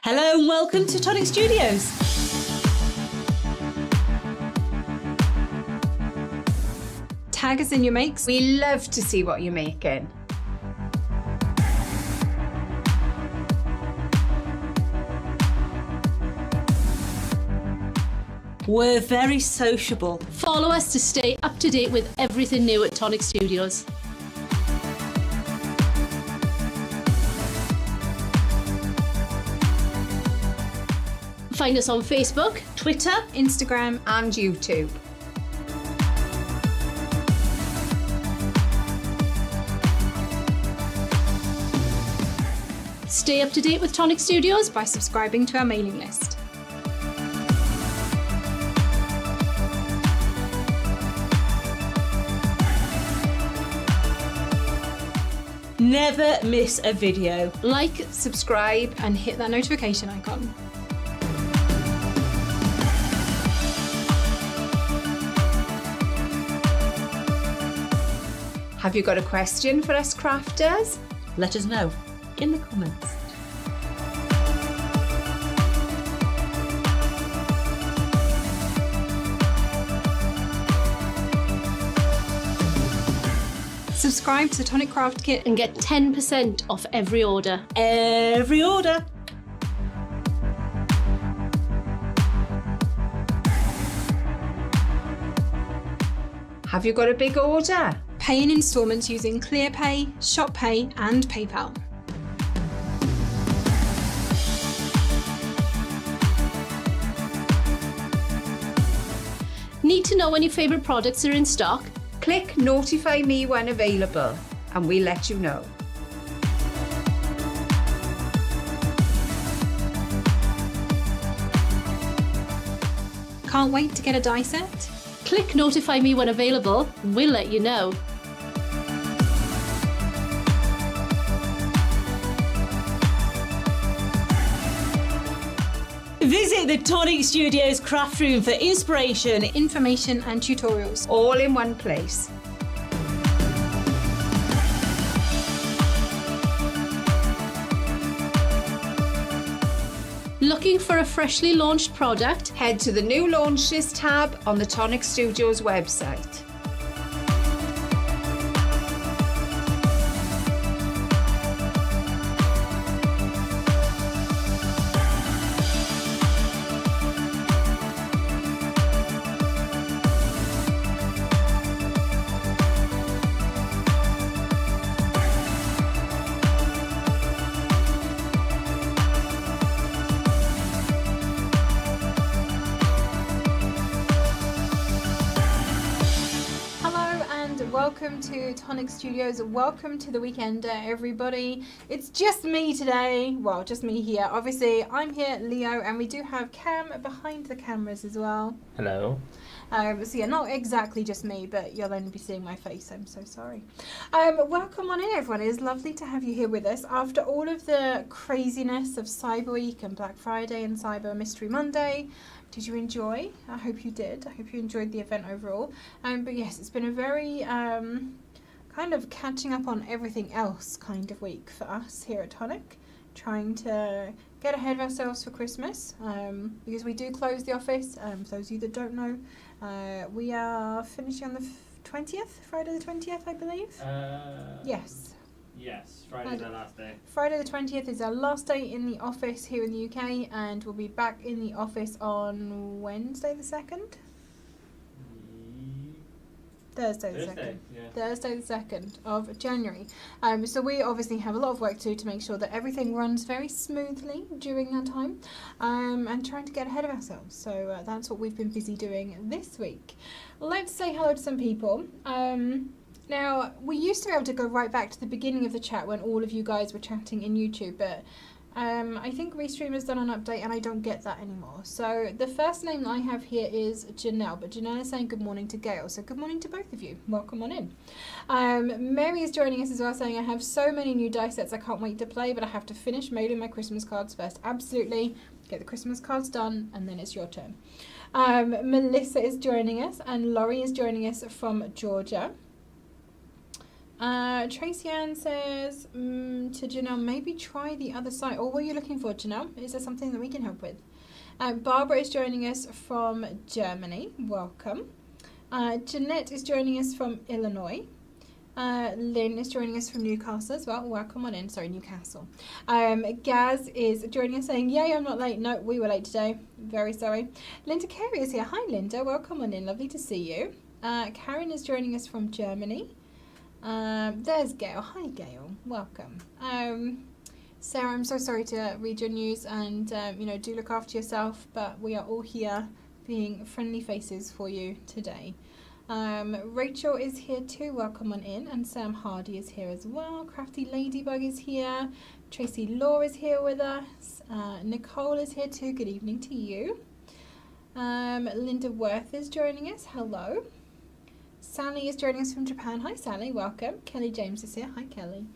Hello and welcome to Tonic Studios. Tag us in your makes. We love to see what you're making. We're very sociable. Follow us to stay up to date with everything new at Tonic Studios. Find us on Facebook, Twitter, Instagram, And YouTube. stay up to date with Tonic Studios by subscribing to our mailing list. never miss a video. Like, Subscribe and hit that notification icon. Have you got a question for us crafters? Let us know in the comments. Subscribe to the Tonic Craft Kit. and get 10% off every order. Every order. Have you got a big order? Pay in instalments using ClearPay, ShopPay and PayPal. Need to know when your favourite products are in stock? Click notify me when available and we'll let you know. Can't wait to get a die set? Click notify me when available, we'll let you know. Visit the Tonic Studios craft room for inspiration. Information and tutorials. All in one place. Looking for a freshly launched product? Head to the new launches tab on the Tonic Studios website. Welcome to Tonic Studios. Welcome to the weekend, everybody. It's just me today. Well, just me here. Obviously, I'm here, Leo, and we do have Cam behind the cameras as well. Hello. So yeah, not exactly just me, but you'll only be seeing my face. I'm so sorry. Welcome on in, everyone. It is lovely to have you here with us after all of the craziness of Cyber Week and Black Friday and Cyber Mystery Monday. Did you enjoy? I hope you did. I hope you enjoyed the event overall. But yes, it's been a very kind of catching up on everything else kind of week for us here at Tonic. Trying to get ahead of ourselves for Christmas because we do close the office. For those of you that don't know, we are finishing on the 20th, Friday the 20th, I believe. Yes. Yes, Friday's our last day. Friday the 20th is our last day in the office here in the UK, and we'll be back in the office on Wednesday the 2nd? Thursday the 2nd. Yeah. Thursday the 2nd of January. So we obviously have a lot of work to do to make sure that everything runs very smoothly during that time, and trying to get ahead of ourselves. So that's what we've been busy doing this week. Let's say hello to some people. Now, we used to be able to go right back to the beginning of the chat when all of you guys were chatting in YouTube, but I think Restream has done an update and I don't get that anymore. So the first name that I have here is Janelle, but Janelle is saying good morning to Gail. So good morning to both of you. Welcome on in. Mary is joining us as well, saying I have so many new die sets I can't wait to play, but I have to finish mailing my Christmas cards first. Absolutely. Get the Christmas cards done and then it's your turn. Melissa is joining us and Laurie is joining us from Georgia. Tracy Ann says to Janelle, maybe try the other side. Or what are you looking for, Janelle? Is there something that we can help with? Barbara is joining us from Germany. Welcome. Jeanette is joining us from Illinois. Lynn is joining us from Newcastle as well. Welcome on in. Sorry, Newcastle. Gaz is joining us saying, yay, I'm not late. No, we were late today. Very sorry. Linda Carey is here. Hi, Linda. Welcome on in. Lovely to see you. Karen is joining us from Germany. There's Gail. Hi, Gail. Welcome. Sarah, I'm so sorry to read your news, and do look after yourself, but we are all here being friendly faces for you today. Rachel is here too. Welcome on in. And Sam Hardy is here as well. Crafty Ladybug is here. Tracy Law is here with us. Nicole is here too. Good evening to you. Linda Worth is joining us. Hello. Sally is joining us from Japan. Hi, Sally. Welcome. Kelly James is here. Hi, Kelly.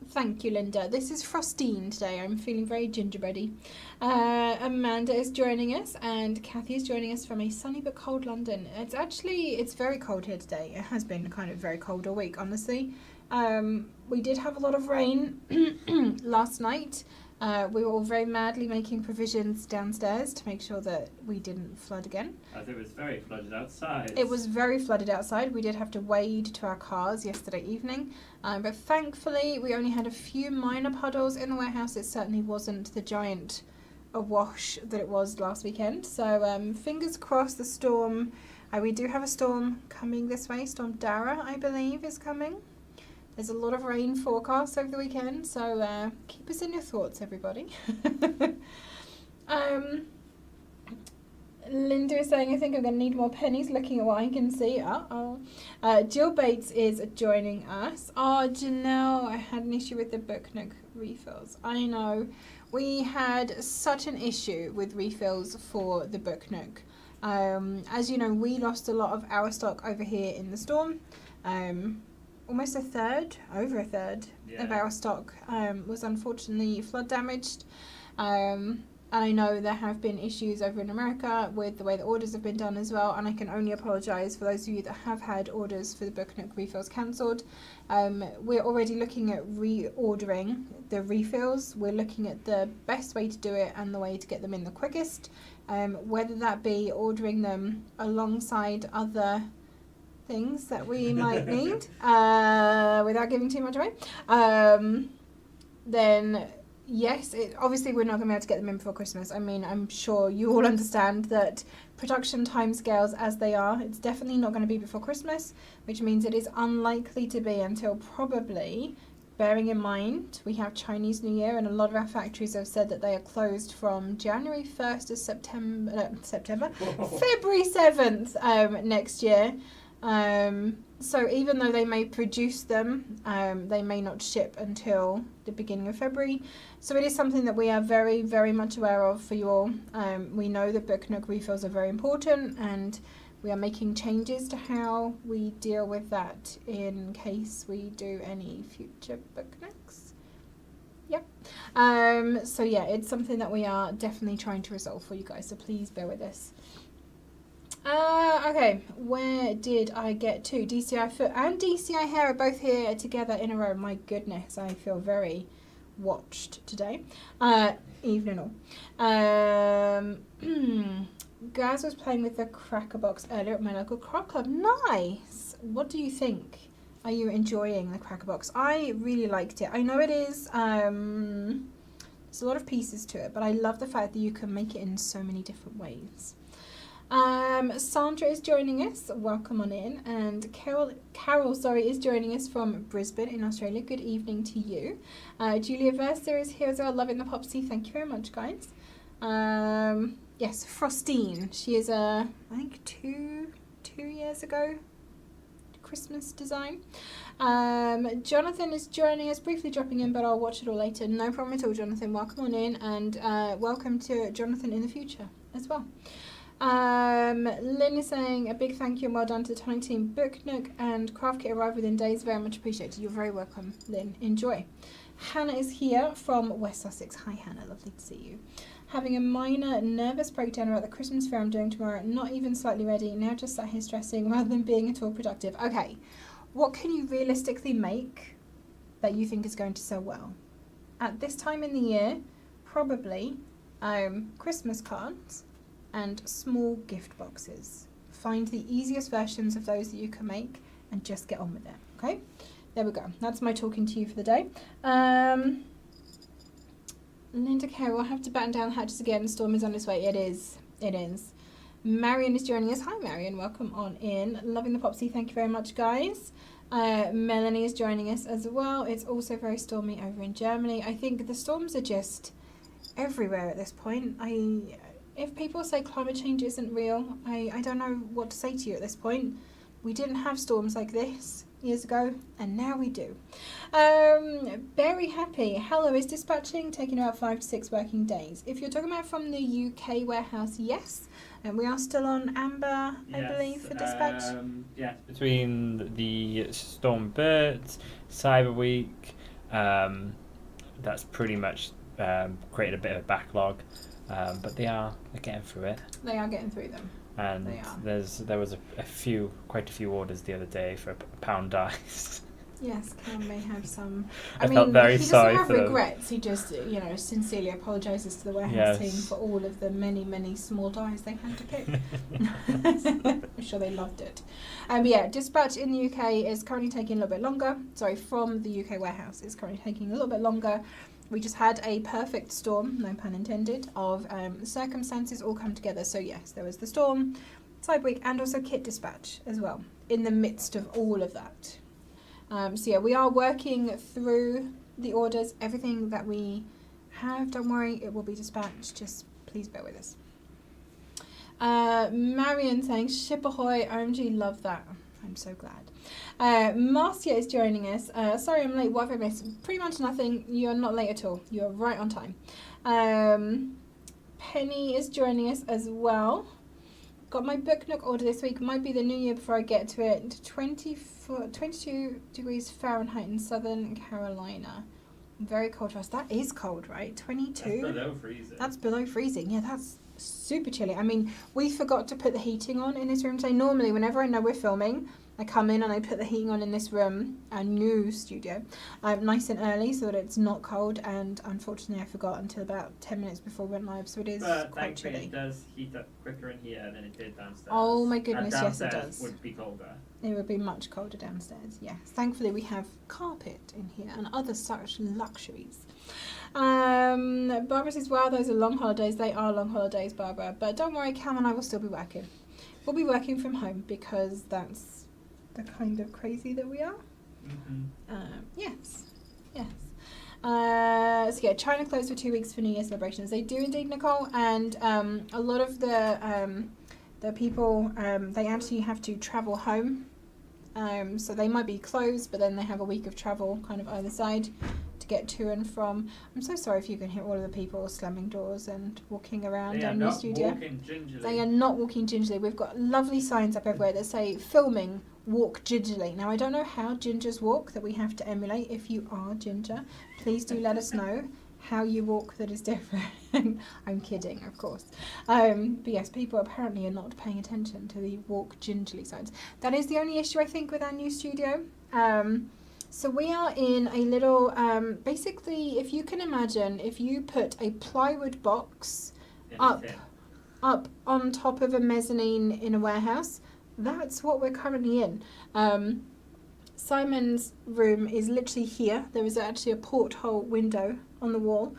Thank you, Linda. This is Frostine today. I'm feeling very gingerbready. Amanda is joining us, and Kathy is joining us from a sunny but cold London. It's very cold here today. It has been kind of very cold all week, honestly. We did have a lot of rain last night. We were all very madly making provisions downstairs to make sure that we didn't flood again. As it was very flooded outside. It was very flooded outside. We did have to wade to our cars yesterday evening. But thankfully, we only had a few minor puddles in the warehouse. It certainly wasn't the giant awash that it was last weekend. So fingers crossed the storm. We do have a storm coming this way. Storm Dara, I believe, is coming. There's a lot of rain forecast over the weekend, so keep us in your thoughts, everybody. Linda is saying, I think I'm going to need more pennies, looking at what I can see. Jill Bates is joining us. Oh, Janelle, I had an issue with the Book Nook refills. I know. We had such an issue with refills for the Book Nook. As you know, we lost a lot of our stock over here in the storm. Almost over a third of our stock was unfortunately flood damaged. And I know there have been issues over in America with the way the orders have been done as well, and I can only apologise for those of you that have had orders for the Book Nook refills cancelled. We're already looking at reordering the refills. We're looking at the best way to do it and the way to get them in the quickest, whether that be ordering them alongside other things that we might need without giving too much away, then yes, obviously we're not going to be able to get them in before Christmas. I mean, I'm sure you all understand that production timescales as they are, it's definitely not going to be before Christmas, which means it is unlikely to be until probably, bearing in mind we have Chinese New Year, and a lot of our factories have said that they are closed from January 1st to February 7th next year. So even though they may produce them, they may not ship until the beginning of February. So it is something that we are very, very much aware of for you all. We know that Book Nook refills are very important, and we are making changes to how we deal with that in case we do any future Book Nooks. Yep. So yeah, it's something that we are definitely trying to resolve for you guys, so please bear with us. Okay, where did I get to? DCI Foot and DCI Hair are both here together in a row. My goodness, I feel very watched today. Evening all. Gaz was playing with the Cracker Box earlier at my local Croc Club. Nice! What do you think? Are you enjoying the Cracker Box? I really liked it. I know it is, there's a lot of pieces to it, but I love the fact that you can make it in so many different ways. Sandra is joining us. Welcome on in. And Carol is joining us from Brisbane in Australia. Good evening to you. Julia Versa is here as well. Loving the Popsy. Thank you very much, guys. Yes, Frostine. She is I think two years ago Christmas design. Jonathan is joining us, briefly dropping in, but I'll watch it all later. No problem at all, Jonathan. Welcome on in, and welcome to Jonathan in the future as well. Lynn is saying a big thank you and well done to the Tonic team. Book Nook and Craft Kit arrived within days. Very much appreciated. You're very welcome, Lynn. Enjoy. Hannah is here from West Sussex. Hi, Hannah. Lovely to see you. Having a minor nervous breakdown about the Christmas fair I'm doing tomorrow. Not even slightly ready. Now just sat here stressing rather than being at all productive. Okay, what can you realistically make that you think is going to sell well? At this time in the year, probably Christmas cards and small gift boxes. Find the easiest versions of those that you can make and just get on with it. Okay, there we go. That's my talking to you for the day. Linda Carroll, I'll have to batten down the hatches again. Storm is on its way. It is. Marion is joining us. Hi Marion, welcome on in. Loving the Popsy, thank you very much guys. Melanie is joining us as well. It's also very stormy over in Germany. I think the storms are just everywhere at this point. If people say climate change isn't real, I don't know what to say to you at this point. We didn't have storms like this years ago, and now we do. Very happy. Hello, is dispatching taking about 5 to 6 working days? If you're talking about from the UK warehouse, yes. And we are still on amber, I believe, for dispatch. Yes, between the Storm Bert, Cyber Week, that's pretty much created a bit of a backlog. But they're getting through it. They are getting through them. And there was quite a few orders the other day for £1 ice. Yes, Cam may have some. I felt very sorry for them. He doesn't have regrets. He just, sincerely apologises to the warehouse team for all of the many, many small dies they had to pick. I'm sure they loved it. Dispatch in the UK is currently taking a little bit longer. Sorry, from the UK warehouse is currently taking a little bit longer. We just had a perfect storm, no pun intended, of circumstances all come together. So yes, there was the storm, Cyber Week, and also kit dispatch as well, in the midst of all of that. We are working through the orders, everything that we have. Don't worry, it will be dispatched. Just please bear with us. Marion saying, ship ahoy, OMG, love that. I'm so glad. Marcia is joining us. Sorry I'm late, what have I missed? Pretty much nothing. You're not late at all. You're right on time. Penny is joining us as well. Got my Book Nook order this week. Might be the new year before I get to it. 22 degrees Fahrenheit in Southern Carolina. Very cold for us. That is cold, right? 22? That's below freezing. That's below freezing. Yeah, that's super chilly. I mean, we forgot to put the heating on in this room today. Normally, whenever I know we're filming, I come in and I put the heating on in this room, our new studio, nice and early so that it's not cold, and unfortunately I forgot until about 10 minutes before we went live, so it is quite chilly. It does heat up quicker in here than it did downstairs. Oh my goodness, and yes it does. Would be colder. It would be much colder downstairs, yes. Thankfully we have carpet in here and other such luxuries. Barbara says, wow, those are long holidays. They are long holidays, Barbara, but don't worry, Cam and I will still be working. We'll be working from home because that's the kind of crazy that we are. Yes. China closed for 2 weeks for New Year celebrations. They do indeed, Nicole, and a lot of the people they actually have to travel home, so they might be closed, but then they have a week of travel kind of either side to get to and from. I'm so sorry if you can hear all of the people slamming doors and walking around our new studio. They are not walking gingerly. We've got lovely signs up everywhere that say filming, walk gingerly. Now I don't know how gingers walk that we have to emulate. If you are ginger, please do let us know how you walk that is different. I'm kidding, of course. But yes, people apparently are not paying attention to the walk gingerly signs. That is the only issue I think with our new studio. So we are in a little, basically, if you can imagine, if you put a plywood box up on top of a mezzanine in a warehouse, that's what we're currently in. Simon's room is literally here. There is actually a porthole window on the wall.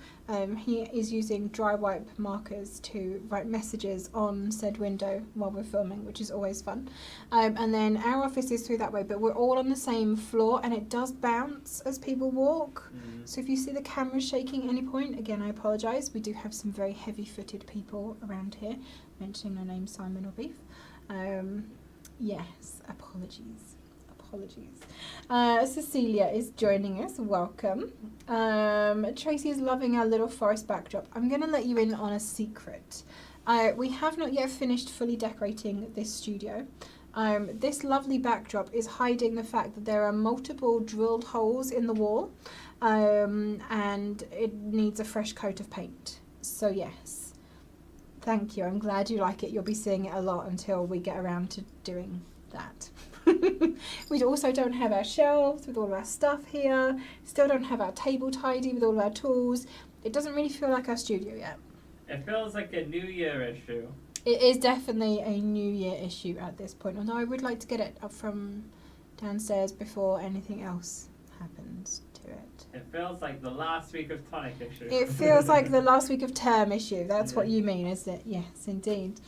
He is using dry wipe markers to write messages on said window while we're filming, which is always fun. And then our office is through that way, but we're all on the same floor and it does bounce as people walk. So if you see the camera shaking at any point, again, I apologise. We do have some very heavy-footed people around here, mentioning no name Simon or Beef. Yes, apologies. Cecilia is joining us. Welcome. Tracy is loving our little forest backdrop. I'm going to let you in on a secret. We have not yet finished fully decorating this studio. This lovely backdrop is hiding the fact that there are multiple drilled holes in the wall, and it needs a fresh coat of paint. So yes. Thank you. I'm glad you like it. You'll be seeing it a lot until we get around to doing that. We also don't have our shelves with all of our stuff here. Still don't have our table tidy with all of our tools. It doesn't really feel like our studio yet. It feels like a New Year issue. It is definitely a New Year issue at this point, although I would like to get it up from downstairs before anything else happens to it. It feels like the last week of Tonic issue. It feels like the last week of term issue. That's what you mean, isn't it? Yes, indeed.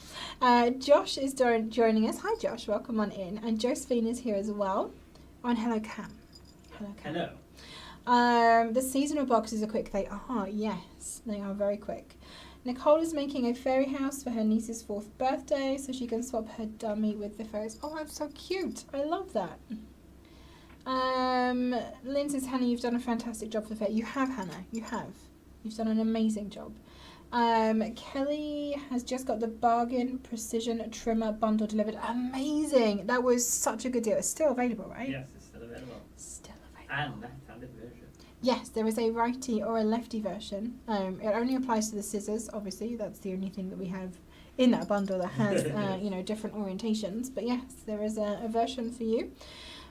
Josh is joining us. Hi, Josh. Welcome on in. And Josephine is here as well. On Hello Cam. Hello Cam. Hello. The seasonal boxes are quick. They are, yes. They are very quick. Nicole is making a fairy house for her niece's 4th birthday so she can swap her dummy with the fairies. Oh, that's so cute. I love that. Lynn says, Hannah, you've done a fantastic job for the fair. You have, Hannah. You have. You've done an amazing job. Kelly has just got the bargain precision trimmer bundle delivered. Amazing. That was such a good deal. It's still available, right? Yes, it's still available. Still available. And left-handed version. Yes, there is a righty or a lefty version. It only applies to the scissors, obviously. That's the only thing that we have in that bundle that has, different orientations. But yes, there is a version for you.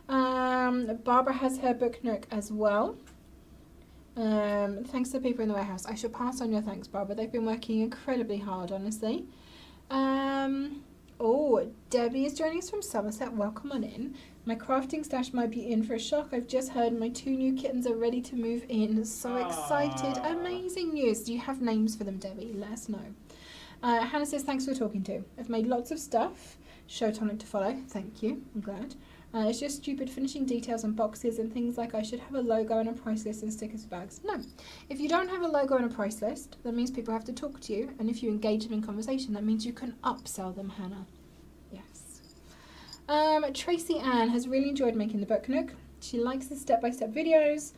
Barbara has her book nook as well. Thanks to the people in the warehouse. I should pass on your thanks, Barbara. They've been working incredibly hard, honestly. Debbie is joining us from Somerset. Welcome on in. My crafting stash might be in for a shock. I've just heard my 2 new kittens are ready to move in. So excited. Amazing news. Do you have names for them, Debbie? Let us know. Hannah says, thanks for talking to. I've made lots of stuff. Show Tonic to follow. Thank you. I'm glad. It's just stupid finishing details on boxes and things like I should have a logo and a price list and stickers for bags. No. If you don't have a logo and a price list, that means people have to talk to you. And if you engage them in conversation, that means you can upsell them, Hannah. Yes. Tracy Ann has really enjoyed making the book nook. She likes the step-by-step videos.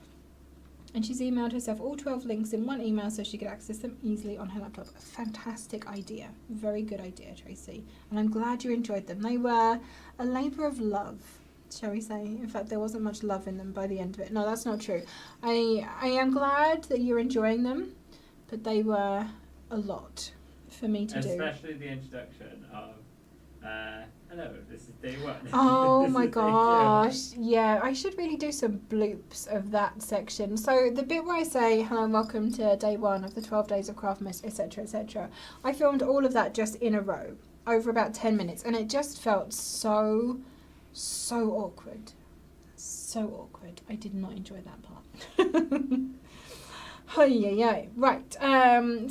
And she's emailed herself all 12 links in one email so she could access them easily on her laptop. Fantastic idea. Very good idea, Tracy. And I'm glad you enjoyed them. They were a labour of love, shall we say. In fact, there wasn't much love in them by the end of it. No, that's not true. I am glad that you're enjoying them, but they were a lot for me to do. Especially the introduction of, hello, this is day 1. Oh my gosh. Yeah, I should really do some bloops of that section. So the bit where I say, hello and welcome to day 1 of the 12 days of Craftmas, etc., etc. I filmed all of that just in a row over about 10 minutes and it just felt so awkward. So awkward. I did not enjoy that part. Right.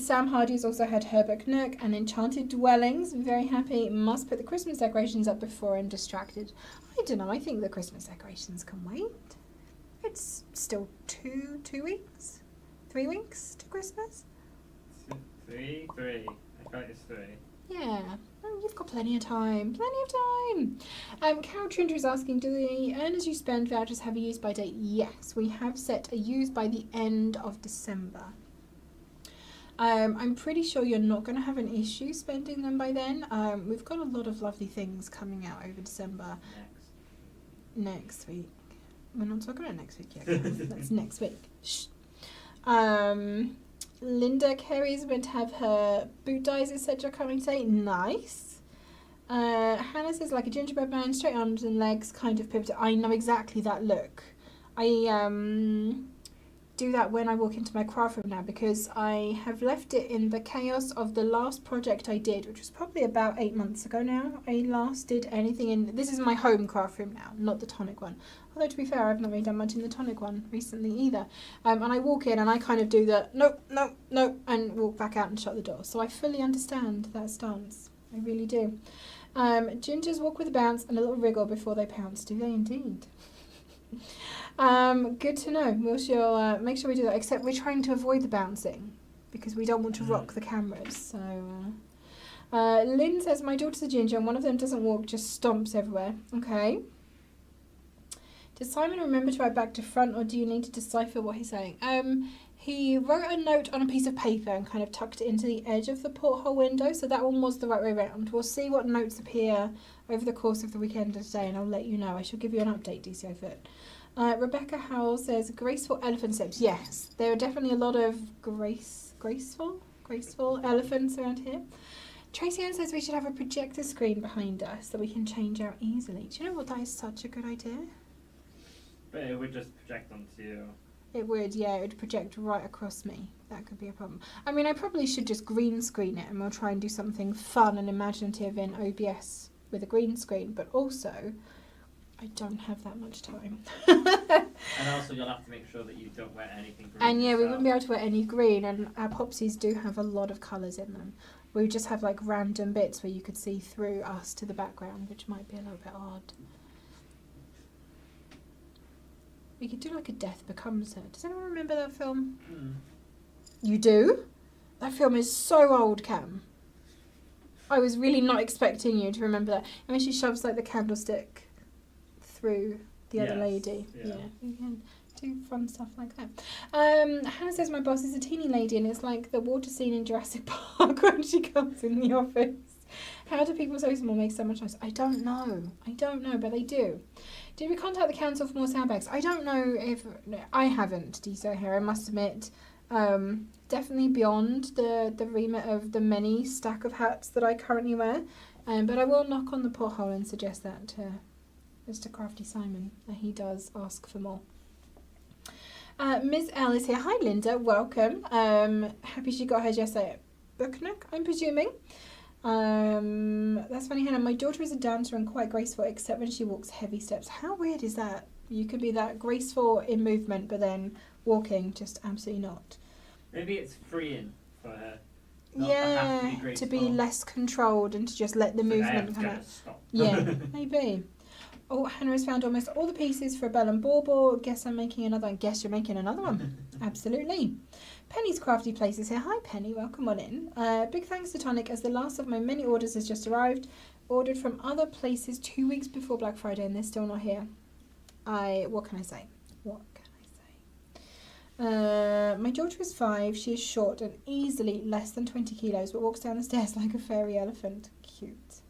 Sam Hardy's also had her book nook and Enchanted Dwellings. Very happy. Must put the Christmas decorations up before I'm distracted. I don't know. I think the Christmas decorations can wait. It's still 2 weeks? 3 weeks to Christmas? 3. I thought it's 3. Yeah. Oh, you've got plenty of time. Carol Trinder is asking, do the earn as you spend vouchers have a use by date? Yes, we have set a use by the end of December. I'm pretty sure you're not going to have an issue spending them by then. We've got a lot of lovely things coming out over December. Next week. We're not talking about next week yet. That's next week. Shh. Linda Carey is meant to have her boot dyes, etc. coming today. Nice. Hannah says like a gingerbread man, straight arms and legs, kind of pivoted. I know exactly that look. I do that when I walk into my craft room now because I have left it in the chaos of the last project I did, which was probably about 8 months ago now. I last did anything in... This is my home craft room now, not the Tonic one. Although, to be fair, I've not really done much in the Tonic one recently either. And I walk in and I kind of do the nope, and walk back out and shut the door. So I fully understand that stance. I really do. Gingers walk with a bounce and a little wriggle before they pounce. Do they indeed? Good to know. We'll make sure we do that. Except we're trying to avoid the bouncing because we don't want to rock the cameras. So Lynn says, my daughter's a ginger and one of them doesn't walk, just stomps everywhere. Okay. Does Simon remember to write back to front or do you need to decipher what he's saying? He wrote a note on a piece of paper and kind of tucked it into the edge of the porthole window, so that one was the right way around. We'll see what notes appear over the course of the weekend and today, and I'll let you know. I shall give you an update, DCO Foot. Rebecca Howell says, graceful elephant steps. Yes, there are definitely a lot of graceful elephants around here. Tracy Ann says we should have a projector screen behind us that we can change out easily. Do you know what? That is such a good idea. But it would just project onto you. It would, yeah, it would project right across me. That could be a problem. I mean, I probably should just green screen it and we'll try and do something fun and imaginative in OBS with a green screen, but also I don't have that much time. And also you'll have to make sure that you don't wear anything green. And yeah, we wouldn't be able to wear any green, and our popsies do have a lot of colours in them. We would just have like random bits where you could see through us to the background, which might be a little bit odd. We could do like a Death Becomes Her. Does anyone remember that film? Mm. You do? That film is so old, Cam. I was really not expecting you to remember that. And when she shoves like the candlestick through the other lady. Yeah, we can do fun stuff like that. Hannah says my boss is a teeny lady and it's like the water scene in Jurassic Park when she comes in the office. How do people so small make so much noise? I don't know, but they do. Did we contact the council for more sandbags? I don't know if... No, I haven't, Deso here, I must admit. Definitely beyond the remit of the many stack of hats that I currently wear. But I will knock on the pothole and suggest that to Mr. Crafty Simon. He does ask for more. Ms. L is here. Hi, Linda. Welcome. Happy she got hers yesterday at Bucknock, I'm presuming. That's funny, Hannah. My daughter is a dancer and quite graceful, except when she walks heavy steps. How weird is that? You could be that graceful in movement, but then walking, just absolutely not. Maybe it's freeing for her. Yeah, to be less controlled and to just let the movement come out. Yeah, maybe. Oh, Hannah has found almost all the pieces for a bell and bauble. Guess I'm making another one. Guess you're making another one. Absolutely. Penny's Crafty Place is here. Hi, Penny. Welcome on in. Big thanks to Tonic as the last of my many orders has just arrived. Ordered from other places 2 weeks before Black Friday and they're still not here. What can I say? My daughter is 5. She is short and easily less than 20 kilos, but walks down the stairs like a fairy elephant. Cute.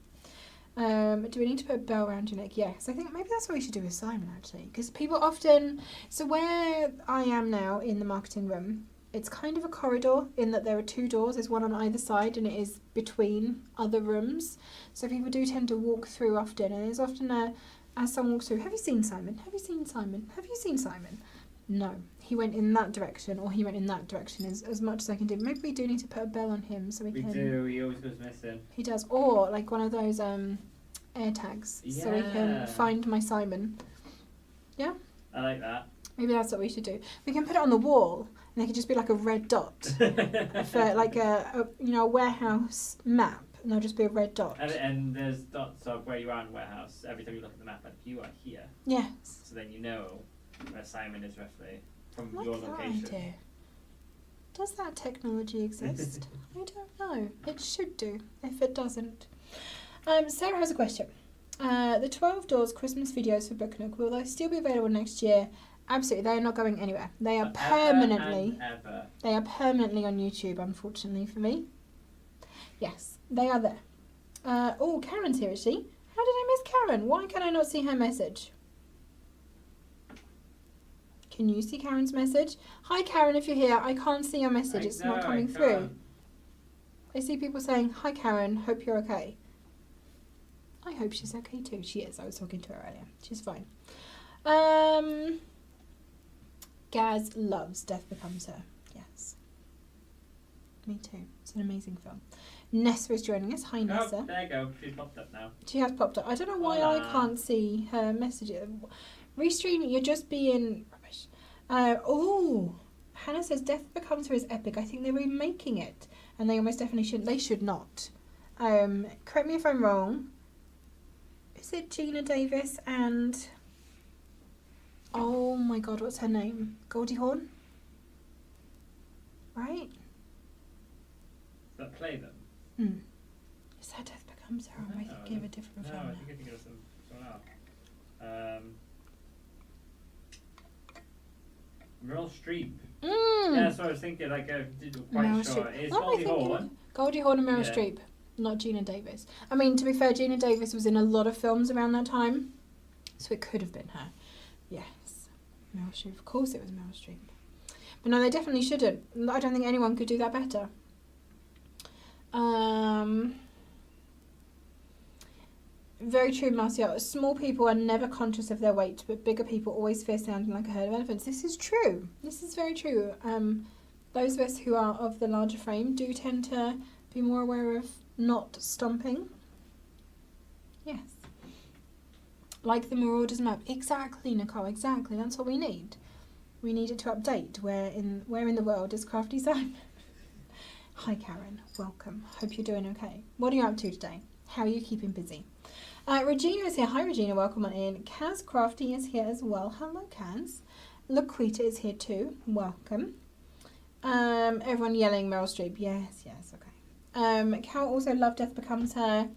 Do we need to put a bell around your neck? Yes, I think maybe that's what we should do with Simon, actually. Because people often... So where I am now in the marketing room, it's kind of a corridor in that there are 2 doors. There's one on either side and it is between other rooms. So people do tend to walk through often. And there's often as someone walks through, have you seen Simon? Have you seen Simon? Have you seen Simon? No. He went in that direction or he went in that direction as much as I can do. Maybe we do need to put a bell on him so we can... We do. He always goes missing. He does. Or like one of those air tags so we can find my Simon. Yeah? I like that. Maybe that's what we should do. We can put it on the wall and it could just be like a red dot for like a warehouse map. And there'll just be a red dot. And there's dots of where you are in the warehouse every time you look at the map. Like, you are here. Yes. So then you know where Simon is roughly from like your that location. Idea. Does that technology exist? I don't know. It should do. If it doesn't. Sarah has a question. The 12 Doors Christmas videos for Booknook, will they still be available next year? Absolutely. They are not going anywhere. They are permanently... Ever. They are permanently on YouTube, unfortunately for me. Yes, they are there. Oh, Karen's here, is she? How did I miss Karen? Why can I not see her message? Can you see Karen's message? Hi, Karen, if you're here. I can't see your message. It's not coming through. I see people saying, hi, Karen. Hope you're okay. I hope she's okay too. She is. I was talking to her earlier. She's fine. Gaz loves Death Becomes Her. Yes. Me too. It's an amazing film. Nessa is joining us. Hi, Nessa. Oh, there you go. She's popped up now. She has popped up. I don't know why I can't see her messages. Restream, you're just being rubbish. Oh, Hannah says Death Becomes Her is epic. I think they're remaking it. And they almost definitely shouldn't. They should not. Correct me if I'm wrong. Is it Gina Davis and... Oh my god, what's her name? Goldie Hawn? Right? Does that play them? Hmm. Is that Death Becomes Her? Or am I thinking of a different film No, I now? think you're thinking of someone else. Meryl Streep. Yeah, that's what I was thinking. Like, quite Meryl sure. Streep. It's What am I Goldie thinking? Hawn. Goldie Hawn and Meryl Yeah. Streep, not Gina Davis. I mean, to be fair, Gina Davis was in a lot of films around that time, so it could have been her. Yes. Meryl Streep. Of course it was Meryl Streep. But no, they definitely shouldn't. I don't think anyone could do that better. Very true, Marcia. Small people are never conscious of their weight, but bigger people always fear sounding like a herd of elephants. This is true. This is very true. Those of us who are of the larger frame do tend to be more aware of not stomping. Yes. Like the Marauders map. Exactly, Nicole, exactly. That's what we need. We need it to update. Where in the world is Crafty Simon? Hi, Karen. Welcome. Hope you're doing okay. What are you up to today? How are you keeping busy? Regina is here. Hi, Regina. Welcome on in. Kaz Crafty is here as well. Hello, Kaz. Laquita is here too. Welcome. Everyone yelling Meryl Streep. Yes, okay. Cal also Love Death Becomes Her.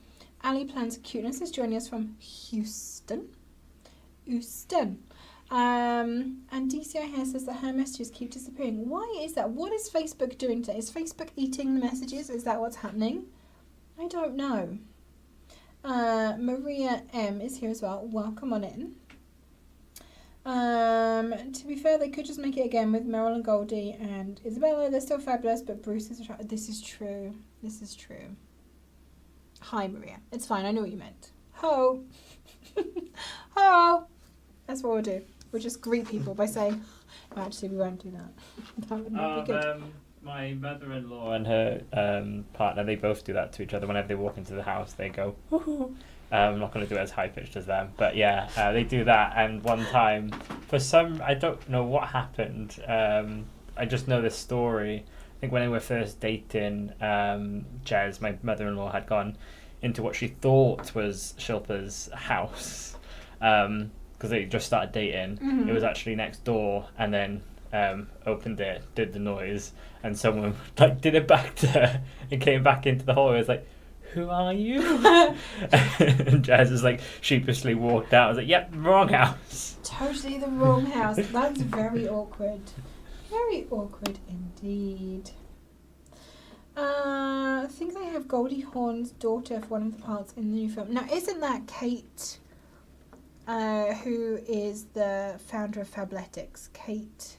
Ali Plans Cuteness is joining us from Houston. And DCI here says that her messages keep disappearing. Why is that? What is Facebook doing today? Is Facebook eating the messages? Is that what's happening? I don't know. Maria M is here as well. Welcome on in. To be fair, they could just make it again with Meryl and Goldie and Isabella. They're still fabulous, but Bruce is attractive. This is true. Hi, Maria. It's fine. I know what you meant. Ho. Ho. That's what we'll do. We'll just greet people by saying, oh, actually, we won't do that. That would not be good. My mother-in-law and her partner, they both do that to each other. Whenever they walk into the house, they go, woohoo. I'm not going to do it as high-pitched as them. But yeah, they do that. And one time, I don't know what happened. I just know this story. I think when they were first dating, Jez, my mother-in-law, had gone into what she thought was Shilpa's house. Because they just started dating. Mm-hmm. It was actually next door, and then opened it, did the noise, and someone did it back to her and came back into the hallway. It was like, who are you? And Jazz is sheepishly walked out. I was like, yep, wrong house. Totally the wrong house. That's very awkward. Very awkward indeed. I think they have Goldie Hawn's daughter for one of the parts in the new film. Now, isn't that Kate, who is the founder of Fabletics? Kate.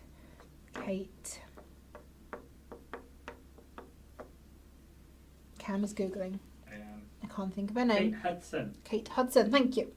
Cam is Googling. I can't think of her name. Kate Hudson, thank you.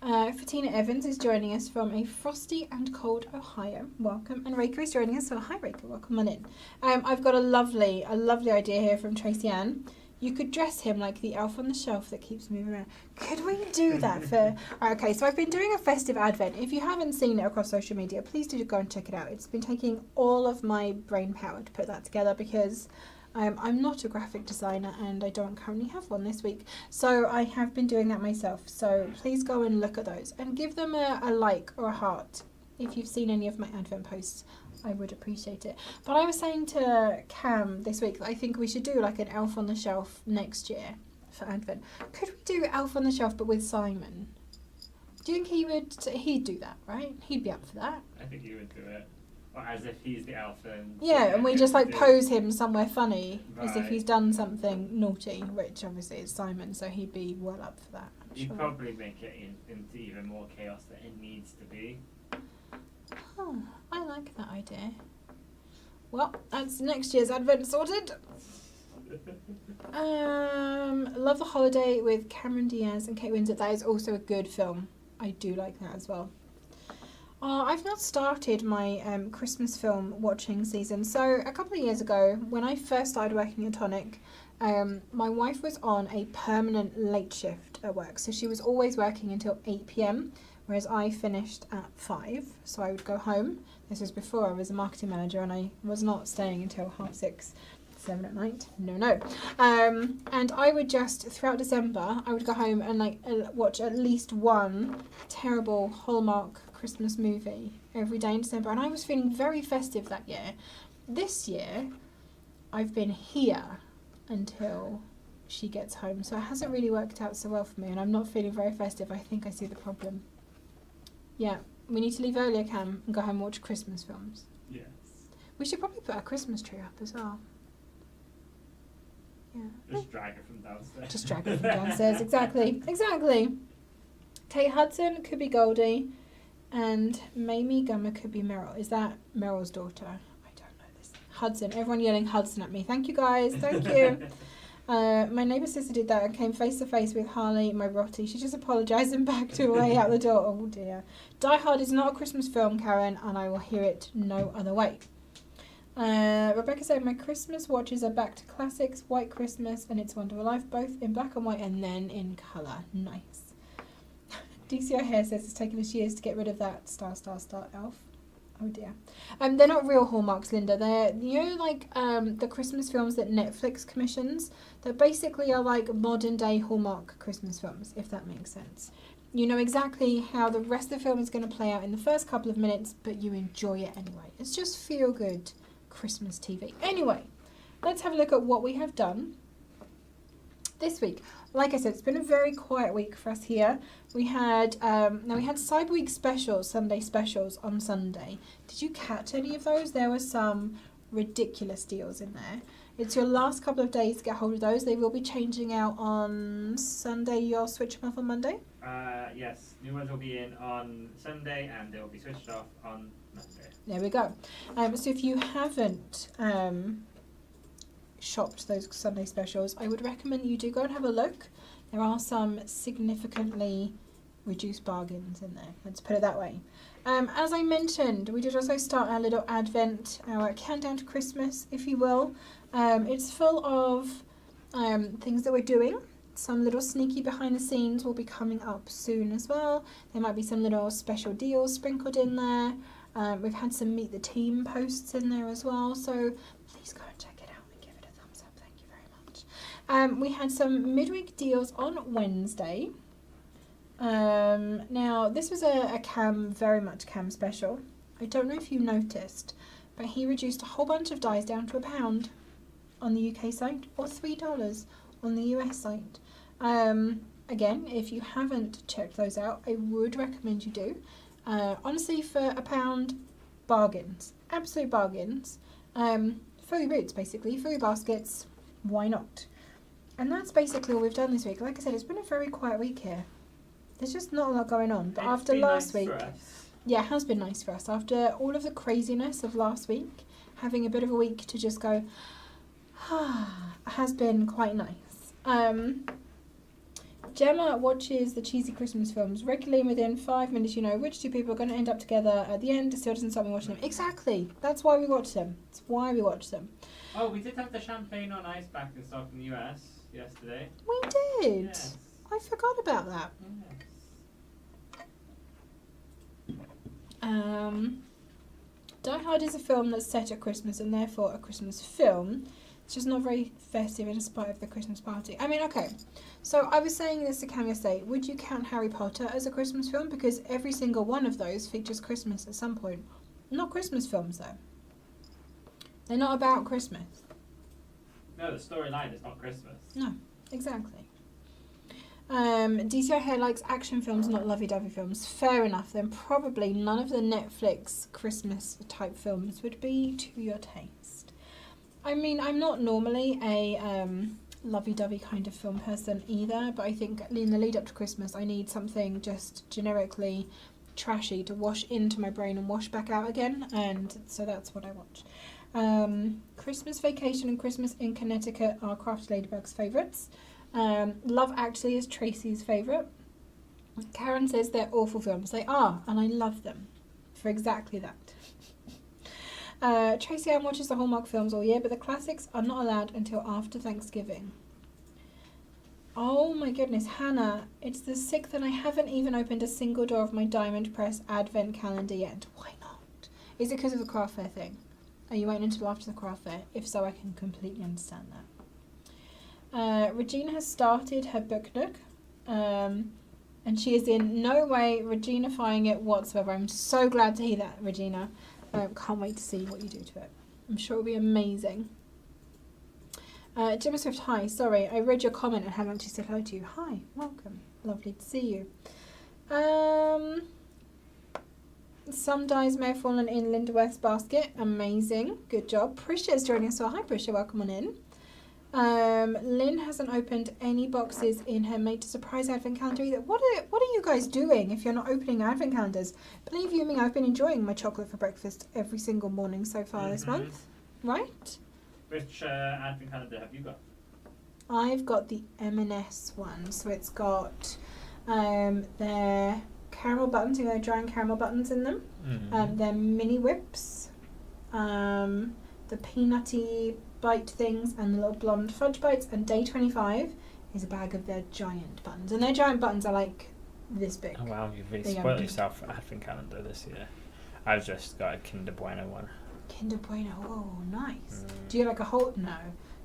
Fatina Evans is joining us from a frosty and cold Ohio. Welcome. And Raker is joining us. So hi, Raker. Welcome on in. I've got a lovely idea here from Tracy Ann. You could dress him like the elf on the shelf that keeps moving around. Could we do that for... Okay, so I've been doing a festive advent. If you haven't seen it across social media, please do go and check it out. It's been taking all of my brain power to put that together because I'm not a graphic designer and I don't currently have one this week. So I have been doing that myself. So please go and look at those and give them a like or a heart if you've seen any of my advent posts. I would appreciate it. But I was saying to Cam this week that I think we should do an Elf on the Shelf next year for Advent. Could we do Elf on the Shelf but with Simon? Do you think he'd do that, right? He'd be up for that. I think he would do it. Or as if he's the elf and... Yeah, and we just pose him somewhere funny as if he's done something naughty, which obviously is Simon, so he'd be well up for that. He'd probably make it into even more chaos than it needs to be. Oh, I like that idea. Well, that's next year's Advent sorted. Love the Holiday with Cameron Diaz and Kate Winslet. That is also a good film. I do like that as well. I've not started my Christmas film watching season. So a couple of years ago, when I first started working at Tonic, my wife was on a permanent late shift at work. So she was always working until 8 p.m, whereas I finished at 5. So I would go home. This was before I was a marketing manager and I was not staying until 6:30, 7 at night. No. And I would just, throughout December, I would go home and watch at least one terrible Hallmark Christmas movie every day in December. And I was feeling very festive that year. This year, I've been here until she gets home. So it hasn't really worked out so well for me and I'm not feeling very festive. I think I see the problem. Yeah, we need to leave earlier, Cam, and go home and watch Christmas films. Yes. We should probably put our Christmas tree up as well. Yeah. Just drag it from downstairs. Just drag it from downstairs, exactly. Kate Hudson could be Goldie, and Mamie Gummer could be Meryl. Is that Meryl's daughter? I don't know this. Hudson. Everyone yelling Hudson at me. Thank you, guys. Thank you. My neighbour's sister did that and came face to face with Harley, my Rottie. She just apologised and backed away out the door. Oh dear. Die Hard is not a Christmas film, Karen, and I will hear it no other way. Rebecca said, my Christmas watches are back to classics, White Christmas and It's a Wonderful Life, both in black and white and then in colour. Nice. DCO Hair says it's taken us years to get rid of that star elf. Oh dear. They're not real Hallmarks, Linda. They're, you know, like the Christmas films that Netflix commissions, that basically are like modern day Hallmark Christmas films, if that makes sense. You know exactly how the rest of the film is going to play out in the first couple of minutes, but you enjoy it anyway. It's just feel good Christmas TV. Anyway, let's have a look at what we have done this week. Like I said, it's been a very quiet week for us here. We had Cyber Week specials, Sunday specials on Sunday. Did you catch any of those? There were some ridiculous deals in there. It's your last couple of days to get hold of those. They will be changing out on Sunday. You'll switch them off on Monday? Yes, new ones will be in on Sunday and they will be switched off on Monday. There we go. So if you haven't shopped those Sunday specials, I would recommend you do go and have a look. There are some significantly reduced bargains in there, let's put it that way. As I mentioned, we did also start our little Advent, our countdown to Christmas, if you will. It's full of things that we're doing. Some little sneaky behind the scenes will be coming up soon as well. There might be some little special deals sprinkled in there. We've had some Meet the Team posts in there as well, so please go and check it out and give it a thumbs up. Thank you very much. We had some midweek deals on Wednesday. Now, this was a very much Cam special. I don't know if you noticed, but he reduced a whole bunch of dies down to £1 on the UK site or $3 on the US site. Again, if you haven't checked those out, I would recommend you do. Honestly, for £1, bargains, absolute bargains. Furry boots, basically, furry baskets, why not? And that's basically all we've done this week. Like I said, it's been a very quiet week here. There's just not a lot going on. But after last week, yeah, it has been nice for us. After all of the craziness of last week, having a bit of a week to just go, has been quite nice. Gemma watches the cheesy Christmas films regularly, and within 5 minutes you know which two people are going to end up together at the end. It still doesn't stop me watching them. Exactly. That's why we watch them. That's why we watch them. Oh, we did have the champagne on ice back in stock in the US yesterday. We did. Yes. I forgot about that. Yes. Die Hard is a film that's set at Christmas and therefore a Christmas film. It's just not very festive in spite of the Christmas party. I mean, okay, so I was saying this to Cam yesterday. Would you count Harry Potter as a Christmas film? Because every single one of those features Christmas at some point. Not Christmas films, though. They're not about Christmas. No, the storyline is not Christmas. No, exactly. DCI Hair likes action films, not lovey-dovey films. Fair enough, then probably none of the Netflix Christmas type films would be to your taste. I mean, I'm not normally a lovey-dovey kind of film person either, but I think in the lead up to Christmas I need something just generically trashy to wash into my brain and wash back out again, and so that's what I watch. Christmas Vacation and Christmas in Connecticut are Crafty Ladybug's favourites. Love Actually is Tracy's favourite. Karen says they're awful films. They are, and I love them for exactly that. Tracy Ann watches the Hallmark films all year, but the classics are not allowed until after Thanksgiving. Oh my goodness, Hannah, it's the 6th and I haven't even opened a single door of my Diamond Press Advent calendar yet. Why not? Is it because of the craft fair thing? Are you waiting until after the craft fair? If so, I can completely understand that. Regina has started her book nook, and she is in no way Regina-fying it whatsoever. I'm so glad to hear that, Regina. Can't wait to see what you do to it. I'm sure it'll be amazing. Gemma Swift, hi. Sorry, I read your comment and haven't actually said hello to you. Hi, welcome. Lovely to see you. Some dies may have fallen in Linda West's basket. Amazing. Good job. Prisha is joining us. So hi, Prisha. Welcome on in. Lynn hasn't opened any boxes in her Made to Surprise Advent calendar either. What are you guys doing if you're not opening Advent calendars? Believe you me, I've been enjoying my chocolate for breakfast every single morning so far this month. Right? Which Advent calendar have you got? I've got the M&S one, so it's got their caramel buttons, you know, drying caramel buttons in them. Their mini whips, the peanutty bite things, and the little blonde fudge bites. And day 25 is a bag of their giant buttons, and their giant buttons are like this big. Oh wow, you've really They are spoiled big. yourself for advent calendar this year. I've just got a Kinder Bueno one. Kinder Bueno, oh nice. Do you like a whole? No,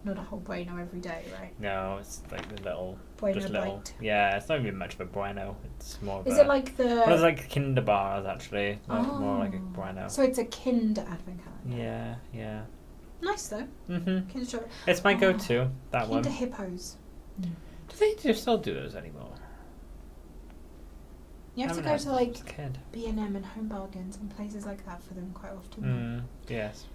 not a whole Bueno every day, right? No, it's like the little, Bueno just little. bite. Yeah, it's not even much of a Bueno. It's more of Is a. it like the? Well, it's like Kinder bars actually, more like a Bueno. So it's a Kinder advent calendar. Yeah, yeah. Nice though. Mhm. Kinder chocolate. It's my go-to. That Kinder one. Hippos. Do they still do those anymore? You have to I go haven't to had like as a kid. B&M and Home Bargains and places like that for them quite often. Yes.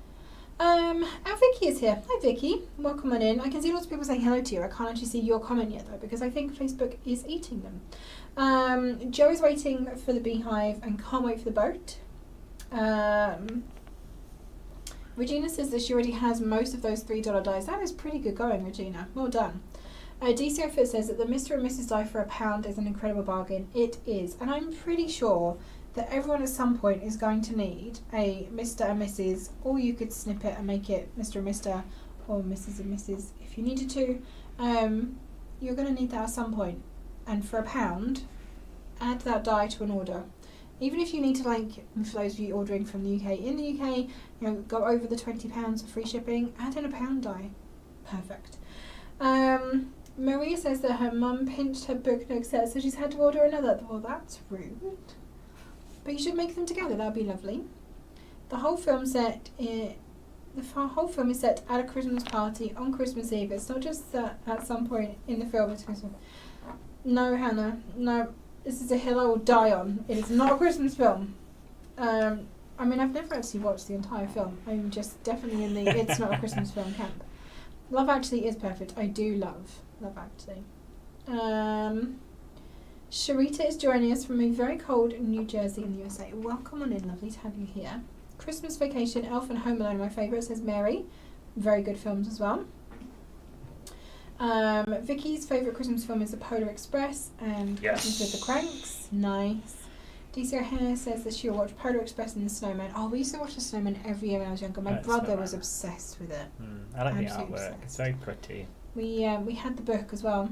Our Vicky is here. Hi Vicky, welcome on in. I can see lots of people saying hello to you. I can't actually see your comment yet though because I think Facebook is eating them. Joe is waiting for the beehive and can't wait for the boat. Regina says that she already has most of those $3 dies. That is pretty good going, Regina. Well done. DCO Fit says that the Mr. and Mrs. die for £1 is an incredible bargain. It is. And I'm pretty sure that everyone at some point is going to need a Mr. and Mrs. Or you could snip it and make it Mr. and Mr. or Mrs. and Mrs. if you needed to. You're going to need that at some point. And for £1, add that die to an order. Even if you need to, like, for those of you ordering from the UK, in the UK, you know, go over the £20 for free shipping, add in a £1 die. Perfect. Maria says that her mum pinched her book nook set, so she's had to order another. Well, that's rude. But you should make them together, that would be lovely. The whole film set, whole film is set at a Christmas party on Christmas Eve. It's not just that at some point in the film it's Christmas. No, Hannah, no. This is a hill I will die on. It is not a Christmas film. I mean, I've never actually watched the entire film. I'm just definitely in the it's not a Christmas film camp. Love Actually is perfect. I do love Love Actually. Sharita is joining us from a very cold New Jersey in the USA. Welcome on in. Lovely to have you here. Christmas Vacation, Elf and Home Alone are my favourite, says Mary. Very good films as well. Vicky's favourite Christmas film is The Polar Express and Christmas with the Cranks. Nice. DC O'Hare says that she'll watch Polar Express and The Snowman. Oh, we used to watch The Snowman every year when I was younger. My brother was obsessed with it. I like the Absolutely artwork. obsessed. It's very pretty. We had the book as well.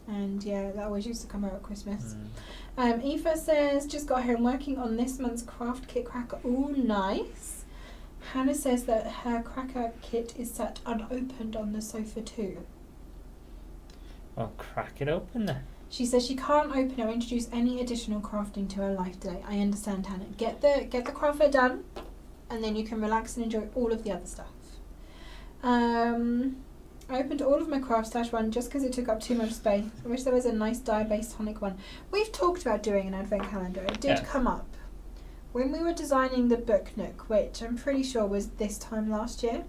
And yeah, that always used to come out at Christmas. Aoife says, just got home working on this month's craft kit cracker. Ooh, nice. Hannah says that her cracker kit is sat unopened on the sofa too. Well, crack it open then. She says she can't open or introduce any additional crafting to her life today. I understand, Hannah. Get the craft fair done, and then you can relax and enjoy all of the other stuff. I opened all of my craft stash one just because it took up too much space. I wish there was a nice dye-based tonic one. We've talked about doing an advent calendar. It did come up. When we were designing the book nook, which I'm pretty sure was this time last year,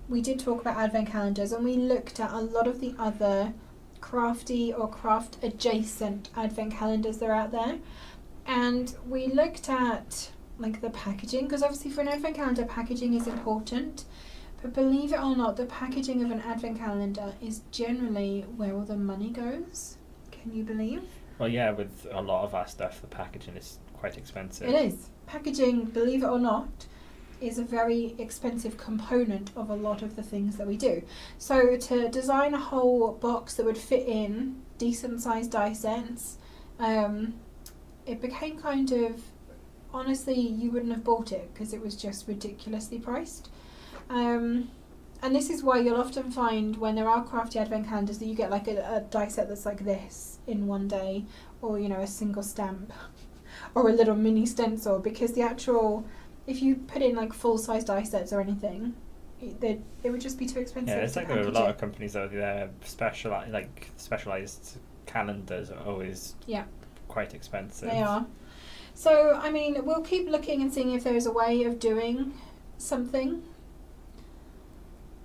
we did talk about advent calendars and we looked at a lot of the other crafty or craft adjacent advent calendars that are out there. And we looked at like the packaging, because obviously for an advent calendar packaging is important. But believe it or not, the packaging of an advent calendar is generally where all the money goes. Can you believe? Well, yeah, with a lot of our stuff, the packaging is quite expensive. It is. Packaging, believe it or not, is a very expensive component of a lot of the things that we do. So to design a whole box that would fit in decent sized die sets, it became kind of, honestly, you wouldn't have bought it because it was just ridiculously priced. And this is why you'll often find when there are crafty advent calendars that you get like a die set that's like this in one day, or you know, a single stamp or a little mini stencil, because the actual, if you put in like full size die sets or anything, it would just be too expensive. Yeah, it's like there are a lot of companies out there specialized calendars are always quite expensive. They are. So I mean, we'll keep looking and seeing if there is a way of doing something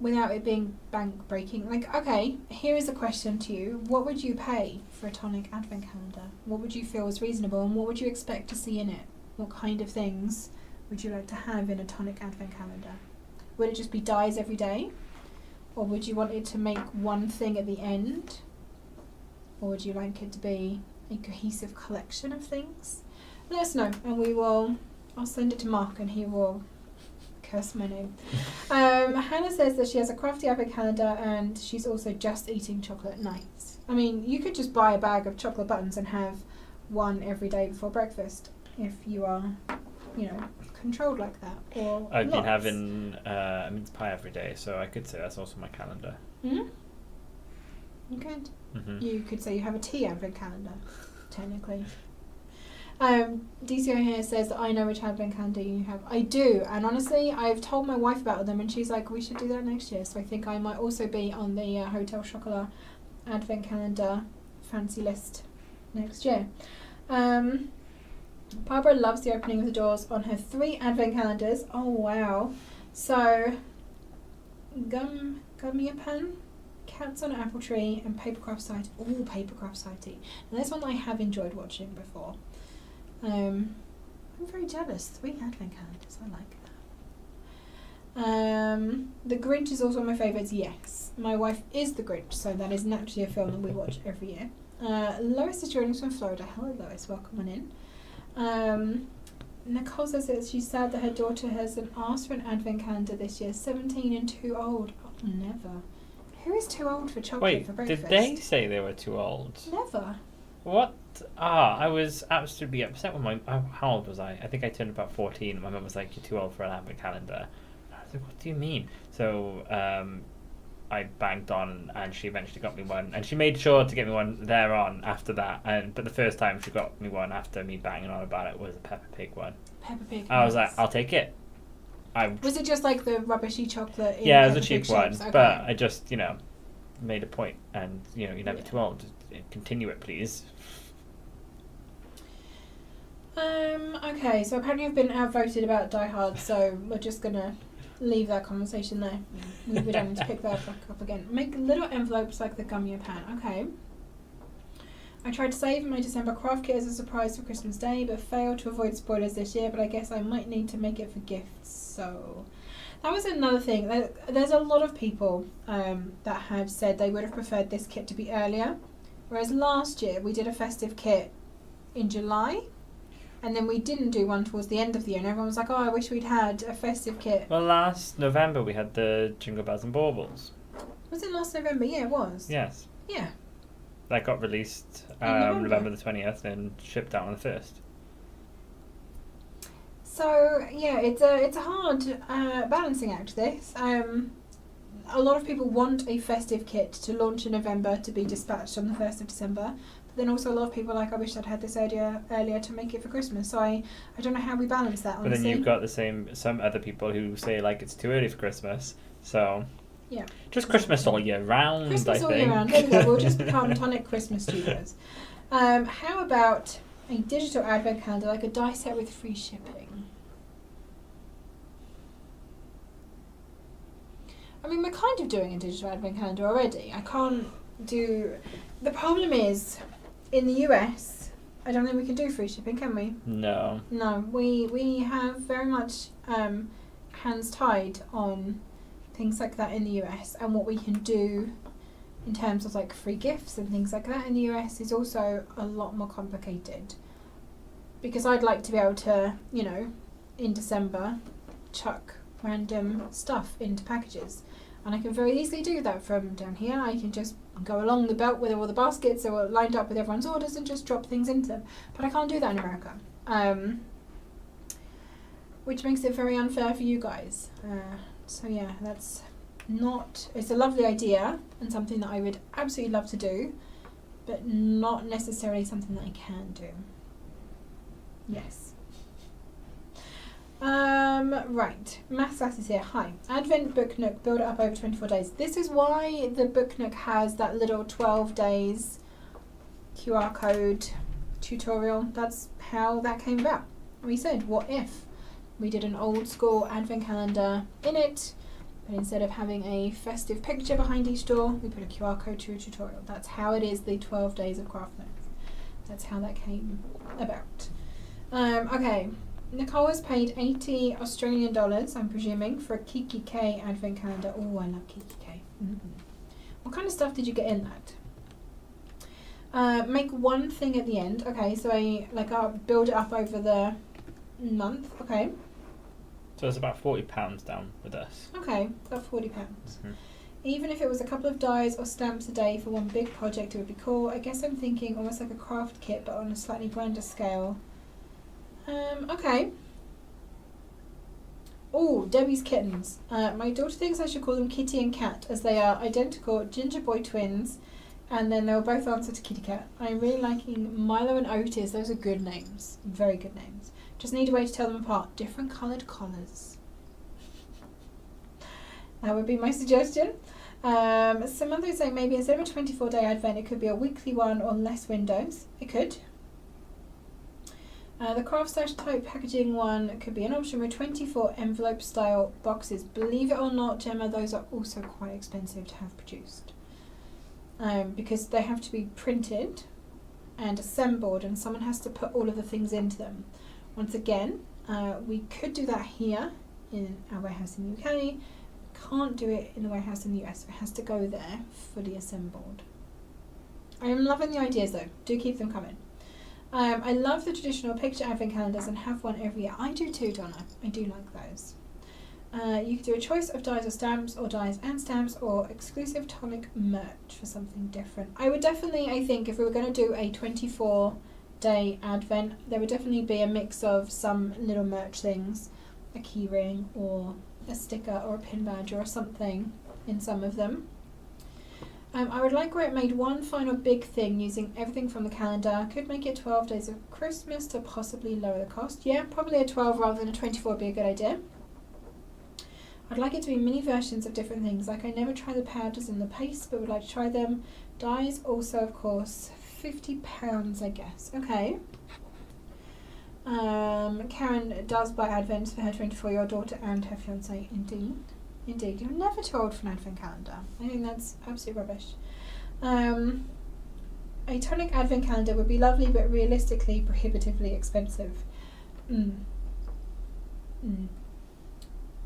without it being bank breaking. Like, okay, here is a question to you. What would you pay for a Tonic advent calendar? What would you feel is reasonable, and what would you expect to see in it? What kind of things would you like to have in a Tonic advent calendar? Would it just be dies every day? Or would you want it to make one thing at the end? Or would you like it to be a cohesive collection of things? Let us know, and I'll send it to Mark and he will curse my name. Hannah says that she has a Crafty advent calendar and she's also just eating chocolate. Nice. I mean, you could just buy a bag of chocolate buttons and have one every day before breakfast if you are, controlled like that. Or I've been having a mince pie every day, so I could say that's also my calendar. Mm-hmm. You could. Mm-hmm. You could say you have a tea advent calendar, technically. DCO here says that I know which advent calendar you have. I do, and honestly, I've told my wife about them, and she's like, we should do that next year. So I think I might also be on the Hotel Chocolat advent calendar fancy list next year. Barbara loves the opening of the doors on her 3 advent calendars. Oh wow! So, Gumyapan, Cats on an Apple Tree, and Papercraft Society. All Papercraft Society. And this one I have enjoyed watching before. I'm very jealous. 3 advent calendars. I like that. The Grinch is also my favourites. Yes, my wife is the Grinch, so that is naturally a film that we watch every year. Lois is joining us from Florida. Hello, Lois. Welcome on in. Nicole says that she's sad that her daughter hasn't asked for an advent calendar this year. 17 and too old. Oh, never. Who is too old for chocolate for breakfast? Did they say they were too old? Never. What? I was absolutely upset with how old was I? I think I turned about 14. My mum was like, you're too old for an advent calendar. I was like, what do you mean? So I banged on and she eventually got me one. And she made sure to get me one thereon after that. But the first time she got me one after me banging on about it was a Peppa Pig one. Peppa Pig. I was like, I'll take it. Was it just like the rubbishy chocolate? Yeah, it was a cheap one. Okay. But I just, made a point. And, you're never too old. Continue it, please. Okay, so apparently I've been outvoted about Die Hard, so we're just going to leave that conversation there. We don't need to pick that back up again. Make little envelopes like the Gumyapan. Okay. I tried to save my December craft kit as a surprise for Christmas Day, but failed to avoid spoilers this year, but I guess I might need to make it for gifts, so... That was another thing. There's a lot of people that have said they would have preferred this kit to be earlier, whereas last year we did a festive kit in July, and then we didn't do one towards the end of the year, and everyone was like, oh, I wish we'd had a festive kit. Well, last November we had the Jingle Bells and Baubles. Was it last November? Yeah, it was. Yes. Yeah. That got released November the 20th and shipped out on the 1st. So, yeah, it's a hard balancing act, this. A lot of people want a festive kit to launch in November to be dispatched on the 1st of December. But then also a lot of people are like, I wish I'd had this earlier to make it for Christmas. So I don't know how we balance that, honestly. But then you've got some other people who say, like, it's too early for Christmas. So, yeah, just Christmas all year round, Christmas I all think. year round. There we go. We'll just become Tonic Christmas Studios. How about a digital advent calendar, like a die set with free shipping? I mean, we're kind of doing a digital advent calendar already. I can't do... The problem is, in the US, I don't think we can do free shipping, can we? No. No, we have very much hands tied on things like that in the US, and what we can do in terms of like free gifts and things like that in the US is also a lot more complicated. Because I'd like to be able to, in December, chuck random stuff into packages. And I can very easily do that from down here. I can just go along the belt where all the baskets are lined up with everyone's orders and just drop things into them. But I can't do that in America. Which makes it very unfair for you guys. So yeah, that's not... It's a lovely idea and something that I would absolutely love to do, but not necessarily something that I can do. Yes. Right, Mathsat is here. Hi. Advent Book Nook, build it up over 24 days. This is why the Book Nook has that little 12 days QR code tutorial. That's how that came about. We said, what if we did an old school advent calendar in it, but instead of having a festive picture behind each door, we put a QR code to a tutorial. That's how it is the 12 days of craft notes. That's how that came about. Okay. Nicole has paid 80 Australian dollars, I'm presuming, for a Kiki K advent calendar. Oh, I love Kiki K. What kind of stuff did you get in that? Make one thing at the end. Okay, so I'll build it up over the month. Okay. So it's about £40 down with us. Okay, about £40. Even if it was a couple of dies or stamps a day for one big project, it would be cool. I guess I'm thinking almost like a craft kit, but on a slightly grander scale. Okay. Oh, Debbie's kittens. My daughter thinks I should call them Kitty and Cat, as they are identical ginger boy twins, and then they'll both answer to Kitty Cat. I'm really liking Milo and Otis. Those are good names. Very good names. Just need a way to tell them apart. Different coloured collars. That would be my suggestion. Some others say maybe instead of a 24-day advent, it could be a weekly one or less windows. It could. The craft slash type packaging one could be an option with 24 envelope style boxes. Believe it or not, Gemma, those are also quite expensive to have produced. Because they have to be printed and assembled, and someone has to put all of the things into them. Once again, we could do that here in our warehouse in the UK. Can't do it in the warehouse in the US. It has to go there fully assembled. I am loving the ideas though. Do keep them coming. I love the traditional picture advent calendars and have one every year. I do too, Donna. I do like those. You could do a choice of dies or stamps, or dies and stamps, or exclusive Tonic merch for something different. I would definitely, I think, if we were going to do a 24-day advent, there would definitely be a mix of some little merch things, a key ring, or a sticker, or a pin badge, or something in some of them. I would like where it made one final big thing using everything from the calendar. Could make it 12 days of Christmas to possibly lower the cost. Yeah, probably a 12 rather than a 24 would be a good idea. I'd like it to be mini versions of different things. Like I never try the powders and the paste, but would like to try them. Dyes also, of course, £50, I guess. Okay. Karen does buy advents for her 24-year-old daughter and her fiance. Indeed, you're never too old for an advent calendar. I think that's absolute rubbish. A Tonic advent calendar would be lovely, but realistically prohibitively expensive.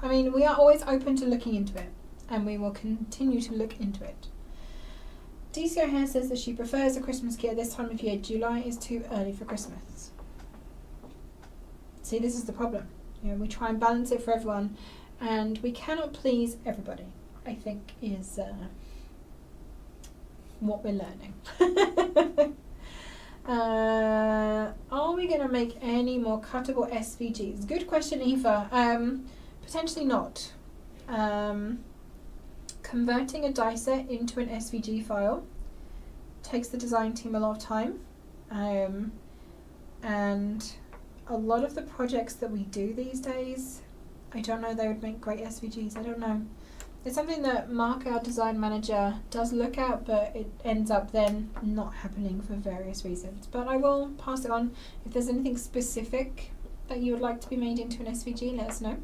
I mean, we are always open to looking into it, and we will continue to look into it. DC O'Hare says that she prefers a Christmas kit at this time of year. July is too early for Christmas. See, this is the problem. You know, we try and balance it for everyone, and we cannot please everybody, I think, is what we're learning. Are we going to make any more cuttable SVGs? Good question, Eva. Potentially not. Converting a die set into an SVG file takes the design team a lot of time, and a lot of the projects that we do these days, I don't know they would make great SVGs. I don't know. It's something that Mark, our design manager, does look at, but it ends up then not happening for various reasons. But I will pass it on. If there's anything specific that you would like to be made into an SVG, let us know.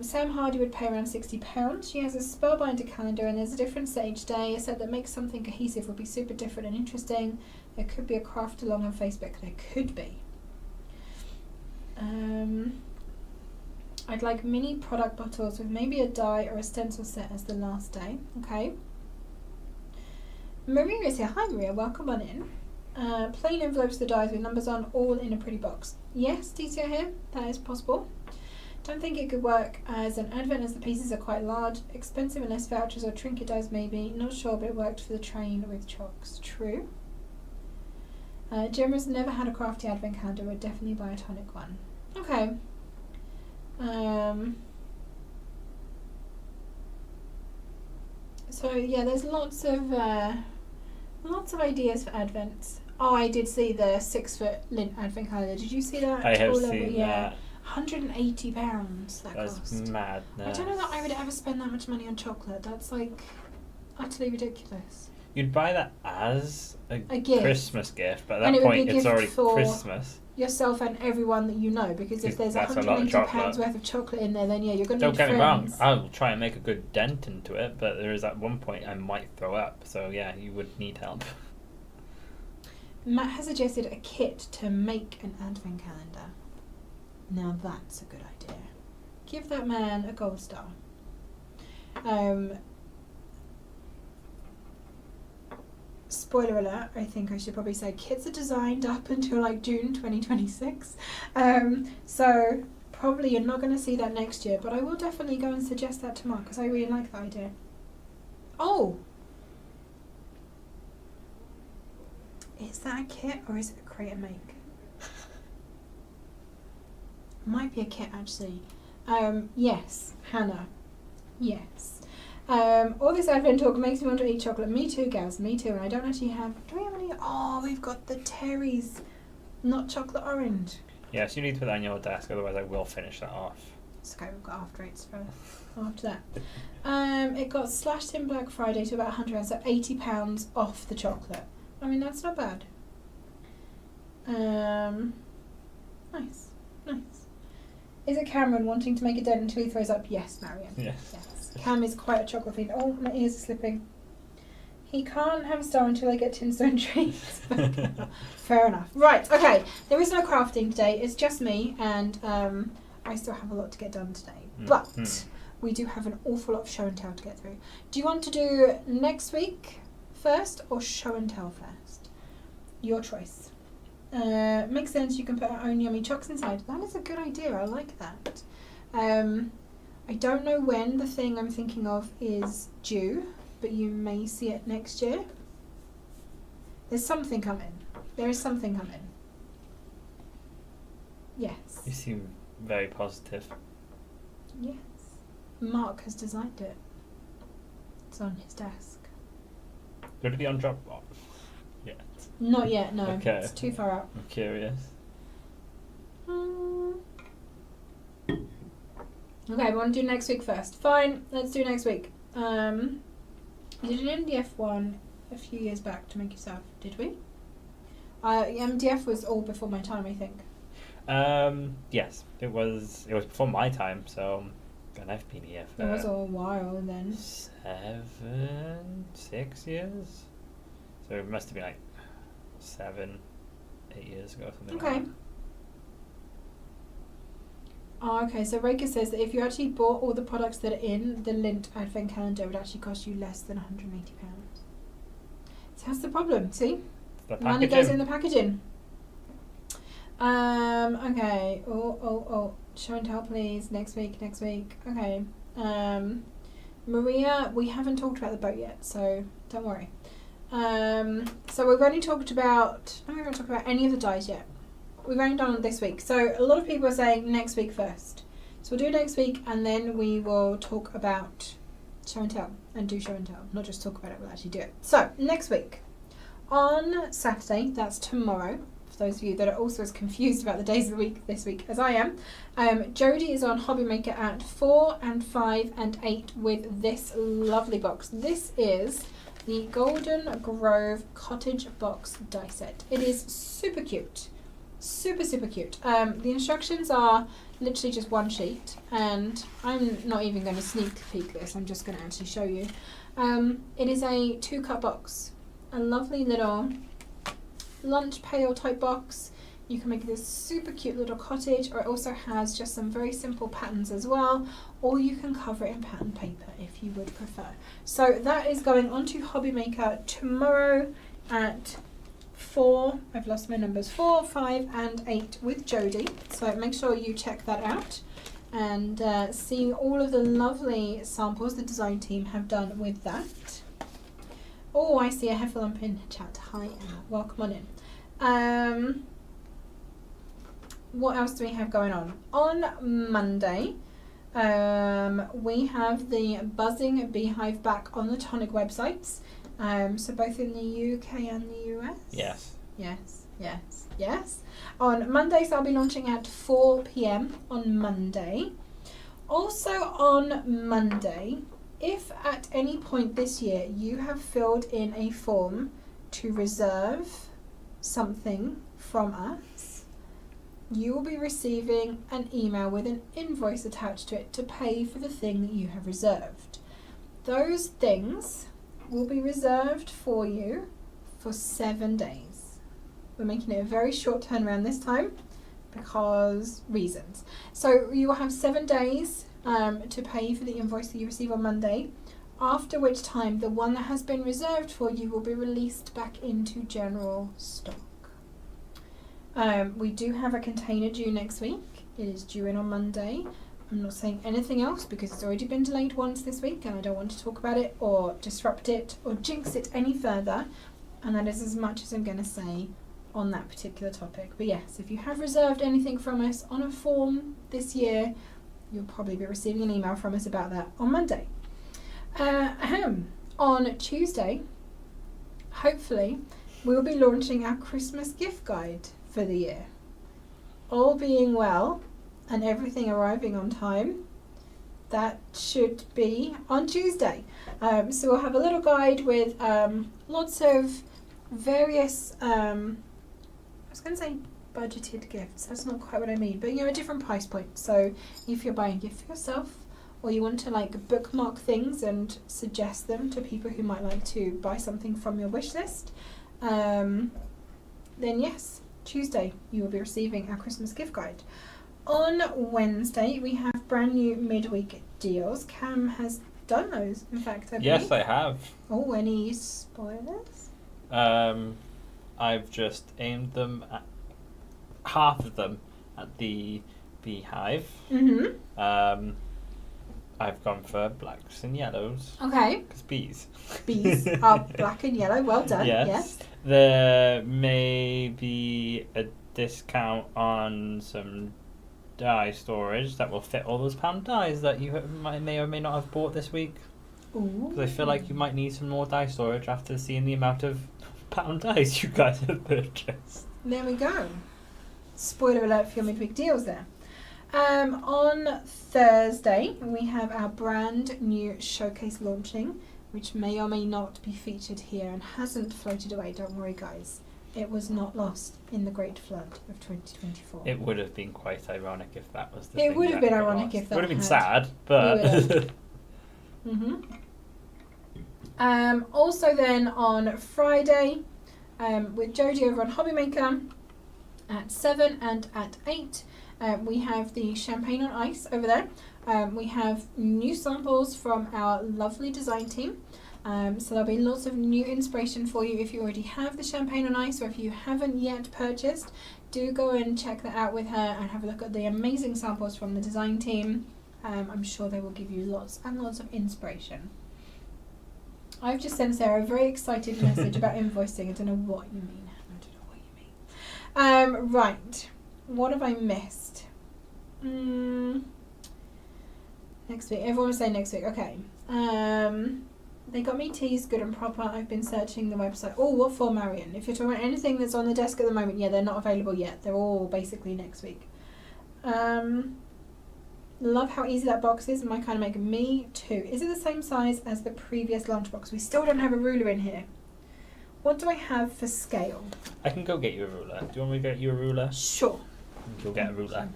Sam Hardy would pay around £60. She has a spellbinder calendar, and there's a different set each day. A set that makes something cohesive would be super different and interesting. There could be a craft along on Facebook. There could be. I'd like mini product bottles with maybe a die or a stencil set as the last day. Okay. Maria is here. Hi Maria, welcome on in. Plain envelopes with the dies with numbers on, all in a pretty box. Yes, DCO here, that is possible. Don't think it could work as an advent as the pieces are quite large. Expensive unless vouchers or trinket dies maybe. Not sure, but it worked for the train with chocks. True. Gemma's never had a Crafty advent calendar. Would definitely buy a Tonic one. Okay. So yeah, there's lots of ideas for advents. Oh, I did see the 6-foot lint advent calendar. Did you see that? I have All seen over, yeah. that. £180 that That's cost. madness. I don't know that I would ever spend that much money on chocolate. That's like utterly ridiculous. You'd buy that as a gift. Christmas gift, but at And that it would be point a it's gift already for Christmas. Yourself and everyone that you know, because if there's That's a lot of £180 chocolate. worth of chocolate in there, then yeah, you're going to Don't need get me wrong, friends. I'll try and make a good dent into it, but there is at one point I might throw up, so yeah, you would need help. Matt has suggested a kit to make an advent calendar. Now that's a good idea. Give that man a gold star. Spoiler alert, I think I should probably say kits are designed up until like June 2026. So probably you're not going to see that next year, but I will definitely go and suggest that to Mark because I really like that idea. Oh! Is that a kit or is it a create and make? Might be a kit actually. Yes, Hannah. Yes. All this advent talk makes me want to eat chocolate. Me too, gals. Me too. And I don't actually have... Do we have any... Oh, we've got the Terry's not chocolate orange. Yes, you need to put that on your desk, otherwise I will finish that off. It's okay, we've got after eights for after that. It got slashed in Black Friday to about £100, so £80 off the chocolate. I mean, that's not bad. Nice. Is it Cameron wanting to make a dent until he throws up? Yes, Marion. Yes. Cam is quite a chocolate fiend. Oh, my ears are slipping. He can't have a star until I get Tinstone treats. Fair enough. Right, okay. There is no crafting today. It's just me, and I still have a lot to get done today. But we do have an awful lot of show and tell to get through. Do you want to do next week first or show and tell first? Your choice. Makes sense. You can put our own yummy chocks inside. That is a good idea. I like that. I don't know when the thing I'm thinking of is due, but you may see it next year. There's something coming. There is something coming. Yes. You seem very positive. Yes. Mark has designed it. It's on his desk. Could it be on Dropbox? Yeah. Not yet, no. Okay. It's too far out. I'm curious. Okay, we want to do next week first. Fine, let's do next week. We did an MDF one a few years back to make yourself, did we? MDF was all before my time, I think. Yes, it was before my time, so God, I've been here for It was a while then. 6 years. So it must have been like 7, 8 years ago, something Okay. like that. Oh, okay, so Reka says that if you actually bought all the products that are in the Lint Advent Calendar, it would actually cost you less than £180. So that's the problem, see? The Money goes in the packaging. Okay. Oh. Show and tell, please. Next week. Okay. Maria, we haven't talked about the boat yet, so don't worry. So we've only talked about... No, we haven't talked about any of the dyes yet. We've only done it this week. So a lot of people are saying next week first. So we'll do next week, and then we will talk about show and tell, and do show and tell. Not just talk about it, we'll actually do it. So next week. On Saturday, that's tomorrow, for those of you that are also as confused about the days of the week this week as I am, Jodie is on Hobby Maker at 4 and 5 and 8 with this lovely box. This is the Golden Grove Cottage Box die set. It is super cute. Super cute. The instructions are literally just one sheet, and I'm not even going to sneak peek this, I'm just going to actually show you. It is a 2-cup box. A lovely little lunch pail type box. You can make this super cute little cottage, or it also has just some very simple patterns as well, or you can cover it in pattern paper if you would prefer. So that is going onto Hobby Maker tomorrow at 4, I've lost my numbers, 4, 5 and 8 with Jodie. So make sure you check that out and see all of the lovely samples the design team have done with that. Oh, I see a Heffalump in chat. Hi, Emma. Welcome on in. What else do we have going on? On Monday, we have the Buzzing Beehive back on the Tonic websites. So both in the UK and the US? Yes. On Mondays, I'll be launching at 4 PM on Monday. Also on Monday, if at any point this year you have filled in a form to reserve something from us, you will be receiving an email with an invoice attached to it to pay for the thing that you have reserved. Those things will be reserved for you for 7 days. We're making it a very short turnaround this time, because reasons. So you will have 7 days to pay for the invoice that you receive on Monday, after which time the one that has been reserved for you will be released back into general stock. We do have a container due next week. It is due in on Monday. I'm not saying anything else because it's already been delayed once this week and I don't want to talk about it or disrupt it or jinx it any further, and that is as much as I'm going to say on that particular topic. But yes, if you have reserved anything from us on a form this year, you'll probably be receiving an email from us about that on Monday. On Tuesday, hopefully, we will be launching our Christmas gift guide for the year. All being well and everything arriving on time, that should be on Tuesday. So we'll have a little guide with lots of various, I was going to say budgeted gifts, that's not quite what I mean, but a different price point. So if you're buying a gift for yourself, or you want to bookmark things and suggest them to people who might like to buy something from your wish list, then yes, Tuesday you will be receiving our Christmas gift guide. On Wednesday we have brand new midweek deals. Cam has done those, in fact, I believe. Yes, I have. Oh, any spoilers? I've just aimed them at half of them at the beehive. Mm-hmm. I've gone for blacks and yellows. Okay. Because bees. Bees are black and yellow. Well done. Yes. There may be a discount on some dye storage that will fit all those pound dyes that you may or may not have bought this week. Because I feel like you might need some more dye storage after seeing the amount of pound dyes you guys have purchased. There we go. Spoiler alert for your midweek deals there. On Thursday, we have our brand new showcase launching, which may or may not be featured here and hasn't floated away. Don't worry, guys. It was not lost in the great flood of 2024. It would have been quite ironic if that was the It thing would have that been got ironic lost. if that It would have been had. sad, but... Also then on Friday, with Jodie over on Hobbymaker at 7 and at 8, we have the champagne on ice over there. We have new samples from our lovely design team. So there'll be lots of new inspiration for you if you already have the champagne on ice, or if you haven't yet purchased, do go and check that out with her and have a look at the amazing samples from the design team. I'm sure they will give you lots and lots of inspiration. I've just sent Sarah a very excited message about invoicing. I don't know what you mean. Right. What have I missed? Next week. Everyone was saying next week. Okay. They got me teas good and proper. I've been searching the website. Oh, what for, Marion? If you're talking about anything that's on the desk at the moment, yeah, they're not available yet. They're all basically next week. Love how easy that box is. Might kind of make me too. Is it the same size as the previous lunchbox? We still don't have a ruler in here. What do I have for scale? I can go get you a ruler. Do you want me to get you a ruler? Sure. You'll get a ruler.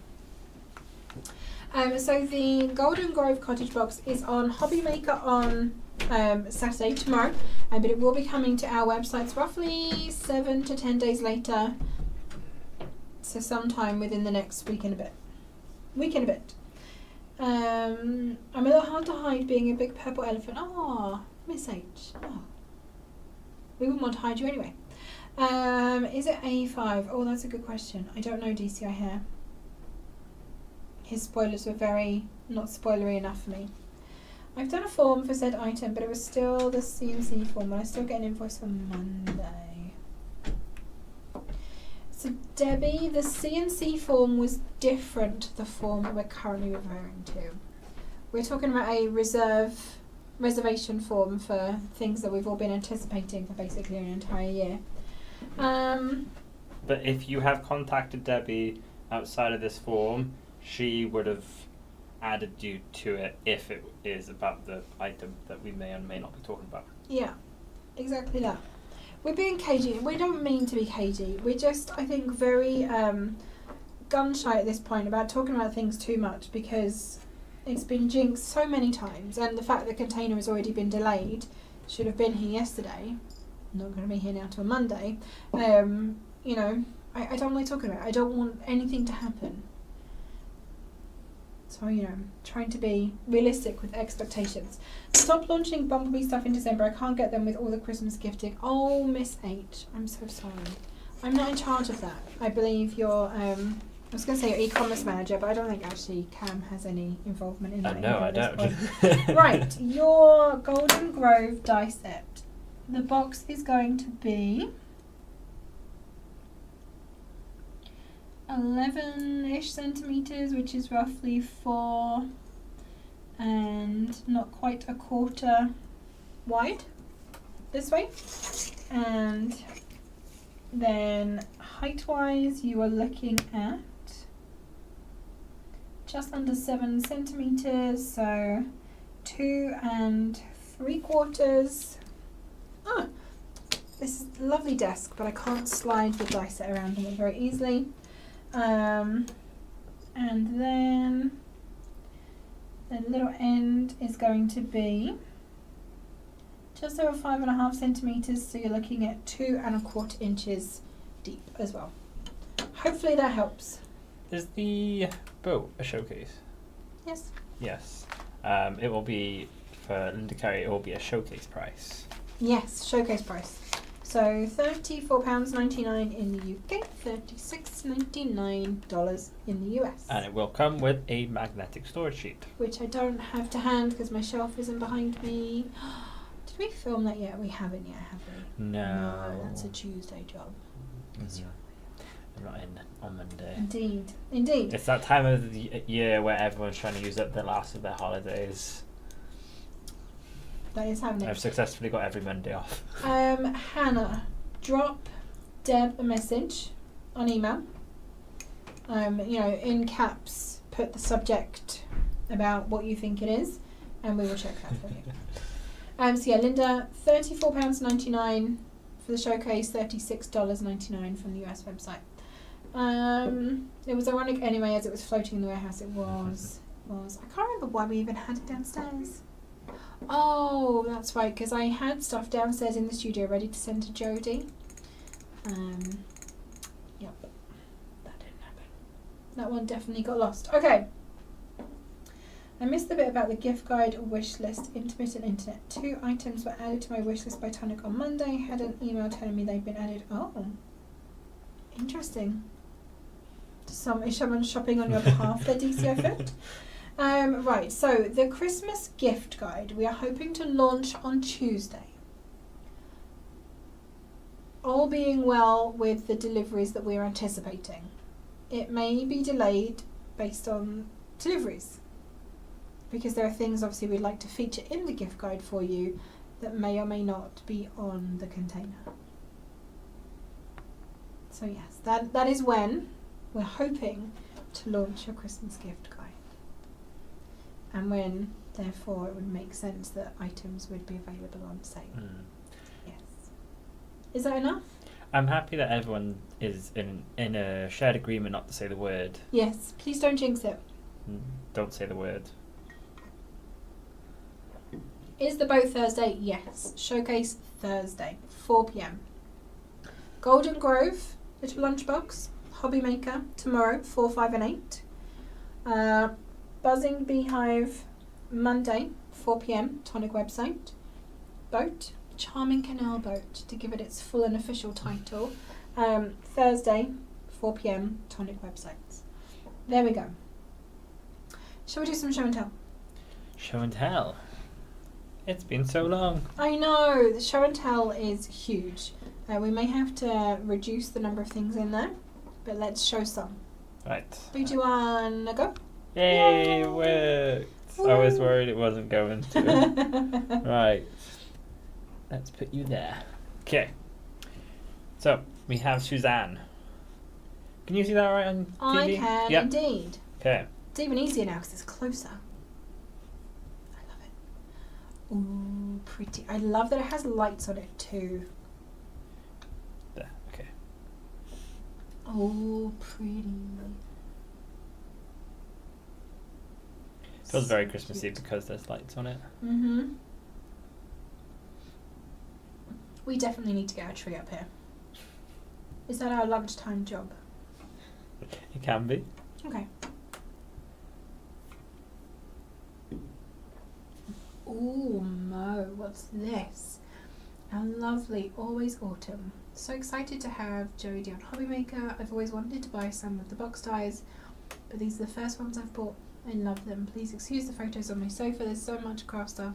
So the Golden Grove Cottage box is on Hobbymaker on Saturday, tomorrow, but it will be coming to our websites roughly 7 to 10 days later. So sometime within the next week and a bit. I'm a little hard to hide being a big purple elephant. Oh, Miss H. Oh. We wouldn't want to hide you anyway. Is it A5? Oh, that's a good question. I don't know, DCI Hair. His spoilers were very not spoilery enough for me. I've done a form for said item, but it was still the CNC form, and I still get an invoice for Monday. So Debbie, the CNC form was different to the form that we're currently referring to. We're talking about a reservation form for things that we've all been anticipating for basically an entire year. But if you have contacted Debbie outside of this form, she would have added you to it if it is about the item that we may or may not be talking about. Yeah, exactly that. We're being cagey. We don't mean to be cagey. We're just, I think, very gun shy at this point about talking about things too much because it's been jinxed so many times, and the fact that the container has already been delayed, should have been here yesterday, not going to be here now till Monday. I don't like talking about it. I don't want anything to happen. So, trying to be realistic with expectations. Stop launching Bumblebee stuff in December. I can't get them with all the Christmas gifting. Oh, Miss H, I'm so sorry. I'm not in charge of that. I believe you're, I was going to say your e-commerce manager, but I don't think actually Cam has any involvement in that. No, I don't. Right, your Golden Grove die set. The box is going to be 11-ish centimeters, which is roughly 4 and not quite a quarter wide this way. And then height-wise, you are looking at just under 7 centimeters, so 2 3/4. This is a lovely desk, but I can't slide the die set around on it very easily. And then the little end is going to be just over 5.5 centimeters, so you're looking at 2 1/4 inches deep as well. Hopefully that helps. Is the boat a showcase? Yes. Yes. It will be, for Linda Carey, it will be a showcase price. Yes, showcase price. So £34.99 in the UK, $36.99 in the US. And it will come with a magnetic storage sheet. Which I don't have to hand because my shelf isn't behind me. Did we film that yet? We haven't yet, have we? No. No, that's a Tuesday job. I'm not in on Monday. Indeed. It's that time of the year where everyone's trying to use up the last of their holidays. That is happening. I've successfully got every Monday off. Hannah, drop Deb a message on email. In caps, put the subject about what you think it is, and we will check that for you. So yeah, Linda, £34.99 for the showcase, $36.99 from the US website. It was ironic anyway, as it was floating in the warehouse. It was. I can't remember why we even had it downstairs. Oh, that's right, because I had stuff downstairs in the studio ready to send to Jodie. Yep, that didn't happen. That one definitely got lost. Okay. I missed the bit about the gift guide or wish list. Intermittent internet. 2 items were added to my wish list by Tonic on Monday. Had an email telling me they'd been added. Oh, interesting. Is someone shopping on your behalf there, DCO Fit? Right, so the Christmas gift guide we are hoping to launch on Tuesday. All being well with the deliveries that we're anticipating. It may be delayed based on deliveries, because there are things obviously we'd like to feature in the gift guide for you that may or may not be on the container. So yes, that is when we're hoping to launch your Christmas gift guide. And when, therefore, it would make sense that items would be available on sale. Yes. Is that enough? I'm happy that everyone is in a shared agreement not to say the word. Yes. Please don't jinx it. Don't say the word. Is the boat Thursday? Yes. Showcase Thursday, 4 p.m. Golden Grove, little lunchbox, Hobby Maker, tomorrow, 4, 5 and 8. Buzzing Beehive, Monday, 4 p.m, Tonic website. Boat, Charming Canal Boat, to give it its full and official title. Thursday, 4 p.m, Tonic websites. There we go. Shall we do some show and tell? Show and tell. It's been so long. I know, the show and tell is huge. We may have to reduce the number of things in there, but let's show some. Right. 3, 2, 1, go. Yay, it worked. I was worried it wasn't going to. Right. Let's put you there. Okay. So, we have Suzanne. Can you see that right on TV? I can, yep. Indeed. Okay. It's even easier now because it's closer. I love it. Ooh, pretty. I love that it has lights on it too. There, okay. Oh, pretty. Feels very Christmassy because there's lights on it. Mm-hmm. We definitely need to get a tree up here. Is that our lunchtime job? It can be. Okay. Ooh, Mo, what's this? A lovely Always Autumn. So excited to have Joey D on Hobby Maker. I've always wanted to buy some of the box ties, but these are the first ones I've bought. I love them. Please excuse the photos on my sofa. There's so much craft stuff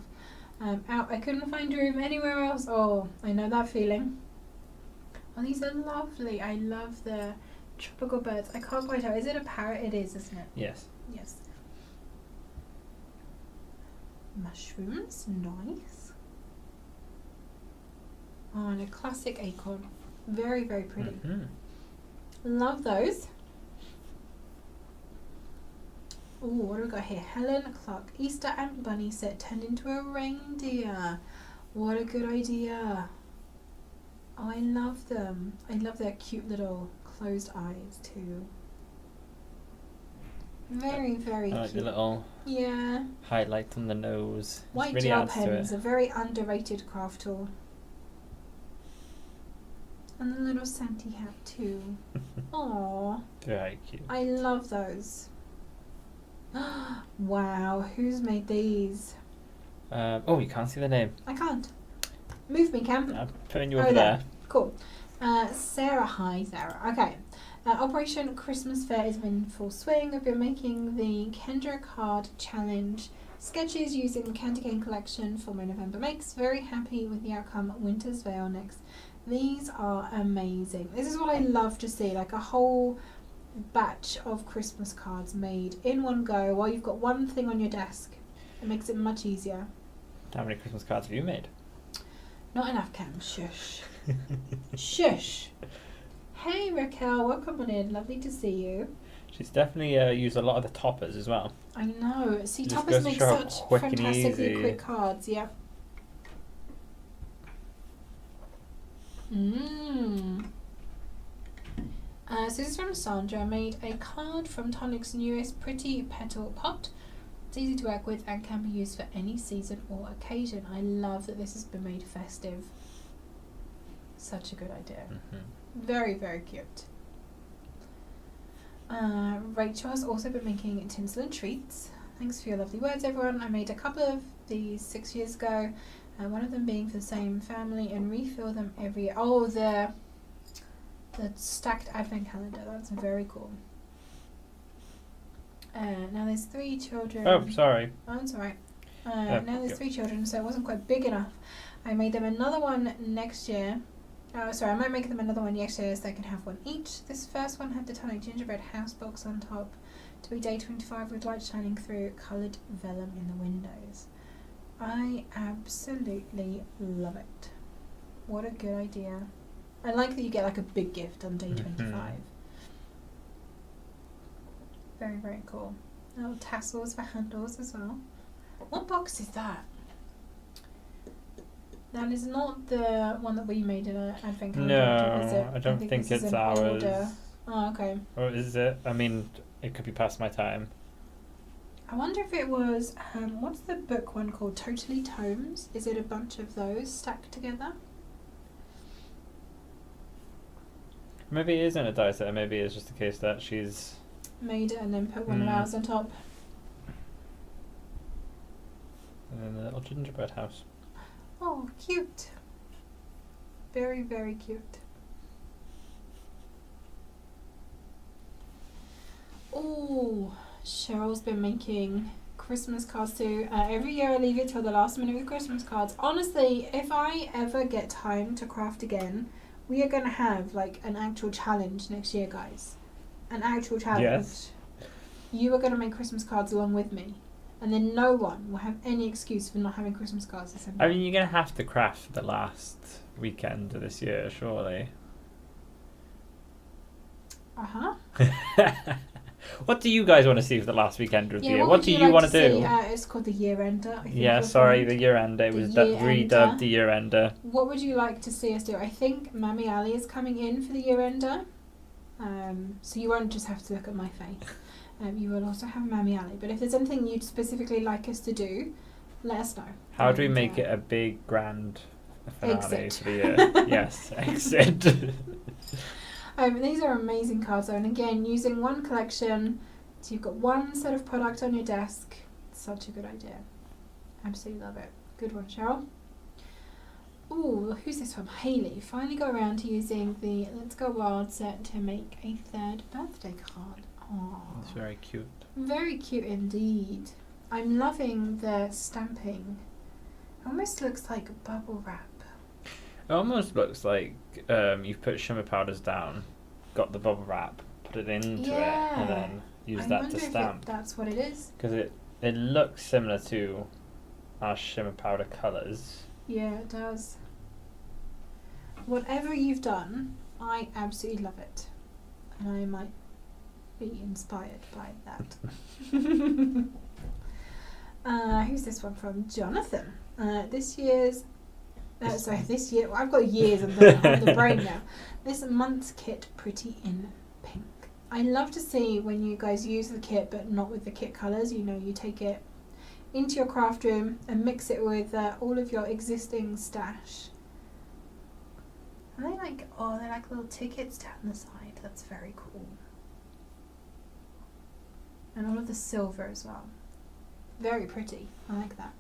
out. I couldn't find room anywhere else. Oh, I know that feeling. Oh, these are lovely. I love the tropical birds. I can't quite tell. Is it a parrot? It is, isn't it? Yes. Yes. Mushrooms, nice. Oh, and a classic acorn. Very, very pretty. Mm-hmm. Love those. Oh, what do we got here? Helen Clark, Easter and bunny set turned into a reindeer. What a good idea. Oh, I love them. I love their cute little closed eyes too. Very, very I like cute. the little Yeah. highlight on the nose. White really gel adds to pens, it. a very underrated craft tool. And the little Santy hat too. Aww. Very cute. I love those. Wow, who's made these? Oh, you can't see the name. I can't. Move me, Cam. I'm putting you Oh, over there. Cool. Sarah, hi Sarah. Okay. Operation Christmas Fair is in full swing. We've been making the Kendra card challenge sketches using the Candy Cane collection for my November makes. Very happy with the outcome. Winter's Veil next. These are amazing. This is what I love to see, like a whole batch of Christmas cards made in one go while you've got one thing on your desk. It makes it much easier. How many Christmas cards have you made? Not enough, Cam. Shush. Shush. Hey Raquel, welcome on in. Lovely to see you. She's definitely used a lot of the toppers as well. I know. See, Just toppers goes to make show how such quick and fantastically easy. quick cards. Yeah. So this is from Sandra. I made a card from Tonic's newest Pretty Petal Pot. It's easy to work with and can be used for any season or occasion. I love that this has been made festive. Such a good idea. Mm-hmm. Very, very cute. Rachel has also been making tinsel and treats. Thanks for your lovely words, everyone. I made a couple of these 6 years ago, one of them being for the same family, and refill them every year. Oh, the stacked advent calendar. That's very cool. Now there's 3 children. Oh, sorry. Oh, that's alright. Yeah, now there's yeah. 3 children, so it wasn't quite big enough. I made them another one next year. Oh, sorry, I might make them another one next year so they can have one each. This first one had the Tonic gingerbread house box on top to be day 25 with light shining through, coloured vellum in the windows. I absolutely love it. What a good idea. I like that you get like a big gift on day 25. Very, very cool. Little tassels for handles as well. What box is that? That is not the one that we made in an advent calendar, is it? No, I don't think this is it's an ours. older- Oh, okay. Or is it? I mean, it could be past my time. I wonder if it was, what's the book one called? Totally Tomes? Is it a bunch of those stacked together? Maybe it isn't a die set. Maybe it's just a case that she's... Made it and then put one of ours on top. And then the little gingerbread house. Oh, cute. Very, very cute. Oh, Cheryl's been making Christmas cards too. Every year I leave it till the last minute with Christmas cards. Honestly, if I ever get time to craft again, we are going to have like an actual challenge next year, guys. An actual challenge. Yes. You are going to make Christmas cards along with me. And then no one will have any excuse for not having Christmas cards this year. I mean, you're going to have to craft the last weekend of this year, surely. Uh-huh. What do you guys want to see for the last weekend of the year? What would do you like want to do? see? It's called the Year Ender. I think Yeah, you'll sorry, find. the year ender. It The was year redubbed ender. the year ender. What would you like to see us do? I think Mammy Ali is coming in for the Year Ender. So you won't just have to look at my face. You will also have Mammy Ali. But if there's anything you'd specifically like us to do, let us know. How do we And, make it a big, grand finale Exit. for the year? Yes, exit. These are amazing cards, though, and again, using one collection, so you've got one set of product on your desk. Such a good idea. Absolutely love it. Good one, Cheryl. Ooh, who's this from? Hayley. Finally got around to using the Let's Go Wild set to make a third birthday card. Aww. It's very cute. Very cute indeed. I'm loving the stamping. Almost looks like bubble wrap. It almost looks like you've put shimmer powders down, got the bubble wrap, put it into it, and then use that to stamp. That's what it is. Because it looks similar to our shimmer powder colours. Yeah, it does. Whatever you've done, I absolutely love it. And I might be inspired by that. Who's this one from? Jonathan. This year, well, I've got years on the brain now. This month's kit, pretty in pink. I love to see when you guys use the kit, but not with the kit colours. You know, you take it into your craft room and mix it with all of your existing stash. And they're like little tickets down the side. That's very cool. And all of the silver as well. Very pretty. I like that.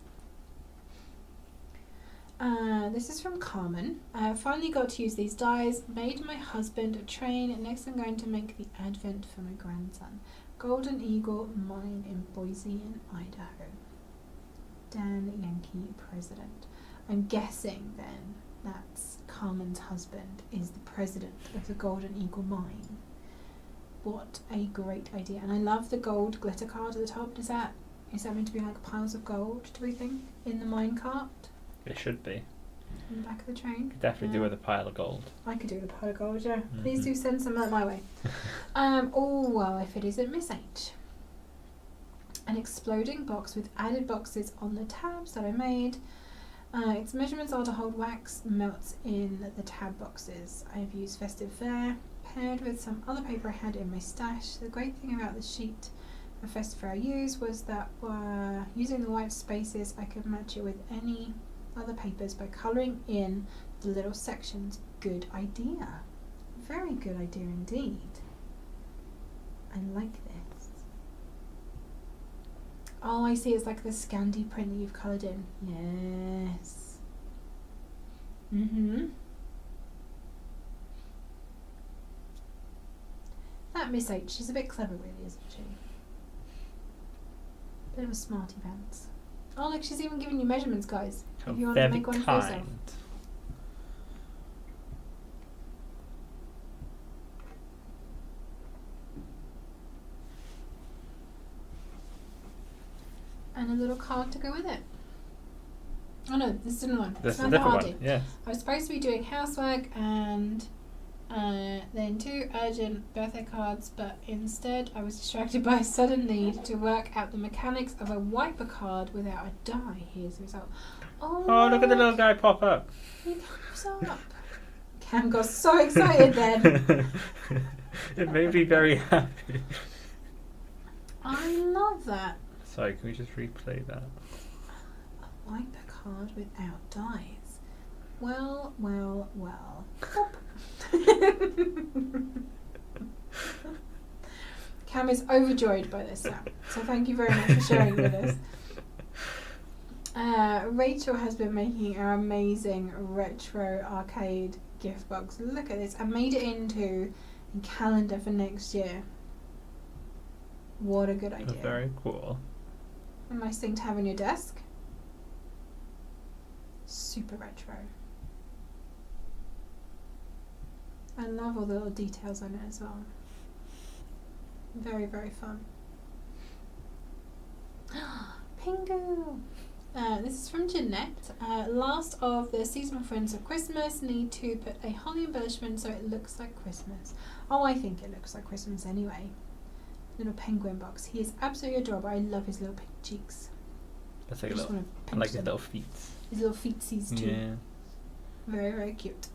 This is from Carmen. Finally got to use these dies. Made my husband a train. Next I'm going to make the advent for my grandson. Golden Eagle mine in Boise in Idaho. Dan Yankee President. I'm guessing then that's Carmen's husband is the president of the Golden Eagle mine. What a great idea. And I love the gold glitter card at the top. Is that meant to be like piles of gold, do we think, in the mine cart? It should be. In the back of the train? Could definitely do with a pile of gold. I could do with a pile of gold, yeah. Please do send some of that my way. Oh, well, if it isn't Miss H. An exploding box with added boxes on the tabs that I made. Its measurements are to hold wax melts in the tab boxes. I've used Festive Fair, paired with some other paper I had in my stash. The great thing about the sheet of Festive Fair I used was that using the white spaces, I could match it with any other papers by colouring in the little sections. Good idea. Very good idea indeed. I like this. Oh, I see. It's like the Scandi print that you've coloured in. Yes. That Miss H, she's a bit clever really, isn't she? Bit of a smarty pants. Oh look, she's even giving you measurements, guys. If you want to make one for yourself. And a little card to go with it. Oh no, this is another one. This is a different one, yes. I was supposed to be doing housework and then 2 urgent birthday cards, but instead I was distracted by a sudden need to work out the mechanics of a wiper card without a die. Here's the result. Oh, look at the little guy pop up. He pops up. Cam got so excited then. It made me very happy. I love that. Sorry, can we just replay that? A wiper card without dies. Well, well, well. Pop. Cam is overjoyed by this now, so thank you very much for sharing with us. Rachel has been making our amazing retro arcade gift box. Look at this. I made it into a calendar for next year. What a good idea. Very cool. A nice thing to have on your desk. Super retro. I love all the little details on it as well. Very, very fun. Pingu! This is from Jeanette. Last of the seasonal friends of Christmas. Need to put a holly embellishment so it looks like Christmas. Oh, I think it looks like Christmas anyway. Little penguin box. He is absolutely adorable. I love his little pink cheeks. That's like I like his little feet. His little feetsies too. Yeah. Very, very cute.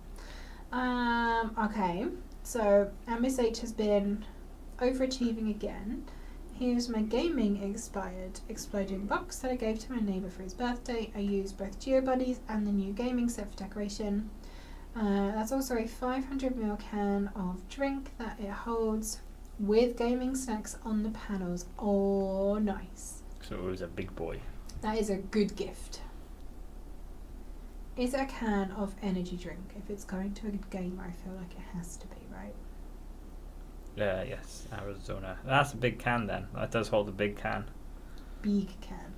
Okay, so Miss H has been overachieving again. Here's my gaming expired exploding box that I gave to my neighbour for his birthday. I used both GeoBuddies and the new gaming set for decoration. That's also a 500ml can of drink that it holds with gaming snacks on the panels. Oh, nice. So it was a big boy. That is a good gift. Is it a can of energy drink? If it's going to a gamer, I feel like it has to be, right? Yes, Arizona. That's a big can then. That does hold a big can. Big can.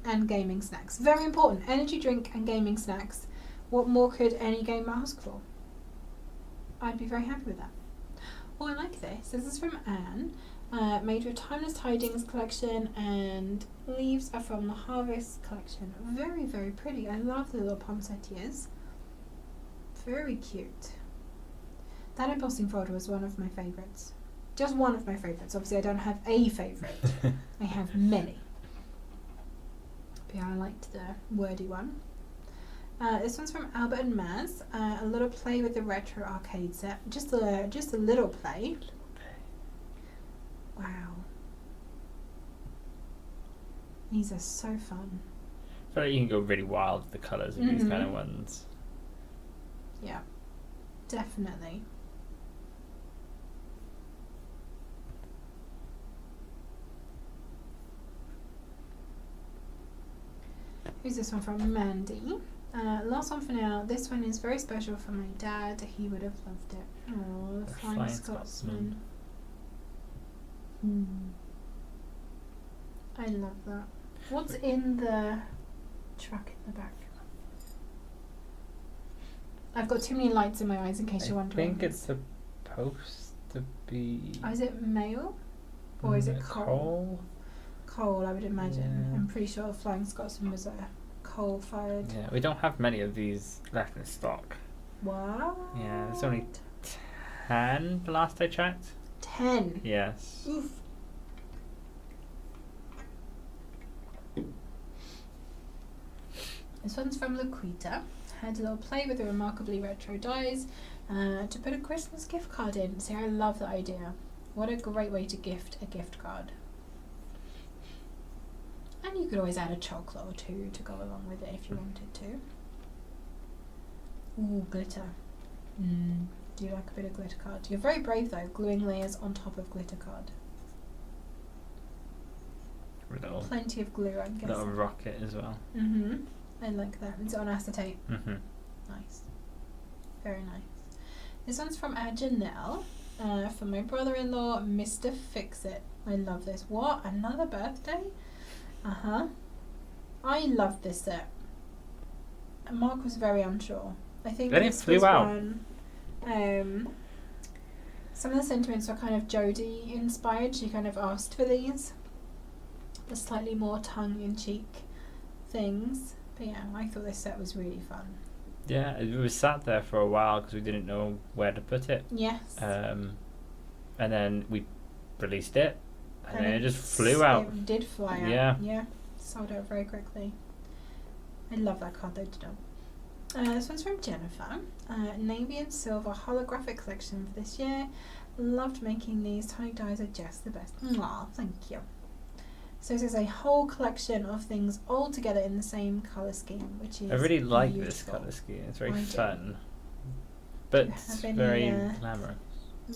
And gaming snacks. Very important. Energy drink and gaming snacks. What more could any gamer ask for? I'd be very happy with that. Oh, I like this. This is from Anne. Made with Timeless Tidings collection, and leaves are from the Harvest collection. Very, very pretty. I love the little poinsettias. Very cute. That embossing folder was one of my favourites. Just one of my favourites. Obviously, I don't have a favourite. I have many. But yeah, I liked the wordy one. This one's from Albert and Maz. A little play with the retro arcade set. Just a little play. Wow. These are so fun. I feel like you can go really wild with the colours of these kind of ones. Yeah, definitely. Who's this one from? Mandy. Last one for now. This one is very special for my dad. He would have loved it. Oh, the Flying Scotsman. I love that. What's in the truck in the back? I've got too many lights in my eyes in case you're wondering. I think it's supposed to be... Oh, is it mail? Or is it coal? Coal, I would imagine. Yeah. I'm pretty sure Flying Scotsman was a coal-fired... Yeah, we don't have many of these left in stock. What? Yeah, there's only 10 the last I checked. 10? Yes. Oof. This one's from Laquita. Had a little play with the remarkably retro dies to put a Christmas gift card in. See, I love that idea. What a great way to gift a gift card. And you could always add a chocolate or two to go along with it if you wanted to. Ooh, glitter. Do you like a bit of glitter card? You're very brave though, gluing layers on top of glitter card. Little, Plenty of glue, I'm guessing. little rocket as well. I like that. It's on acetate. Nice. Very nice. This one's from Janelle. For my brother-in-law, Mr. Fix-It. I love this. What? Another birthday? I love this set. Mark was very unsure. I think Then it this flew was out. one. Some of the sentiments were kind of Jodie inspired. She kind of asked for these. The slightly more tongue-in-cheek things. But yeah, I thought this set was really fun. Yeah, it was sat there for a while because we didn't know where to put it. Yes. And then we released it, and then it just flew out. It did fly out. Yeah. Yeah. Sold out very quickly. I love that card though to do. This one's from Jennifer. Navy and silver holographic collection for this year. Loved making these. Tonic dies are just the best. Aw, thank you. So this is a whole collection of things all together in the same colour scheme, which is I really like beautiful. this colour scheme. It's very I do. fun, but Do you it's have any, very glamorous.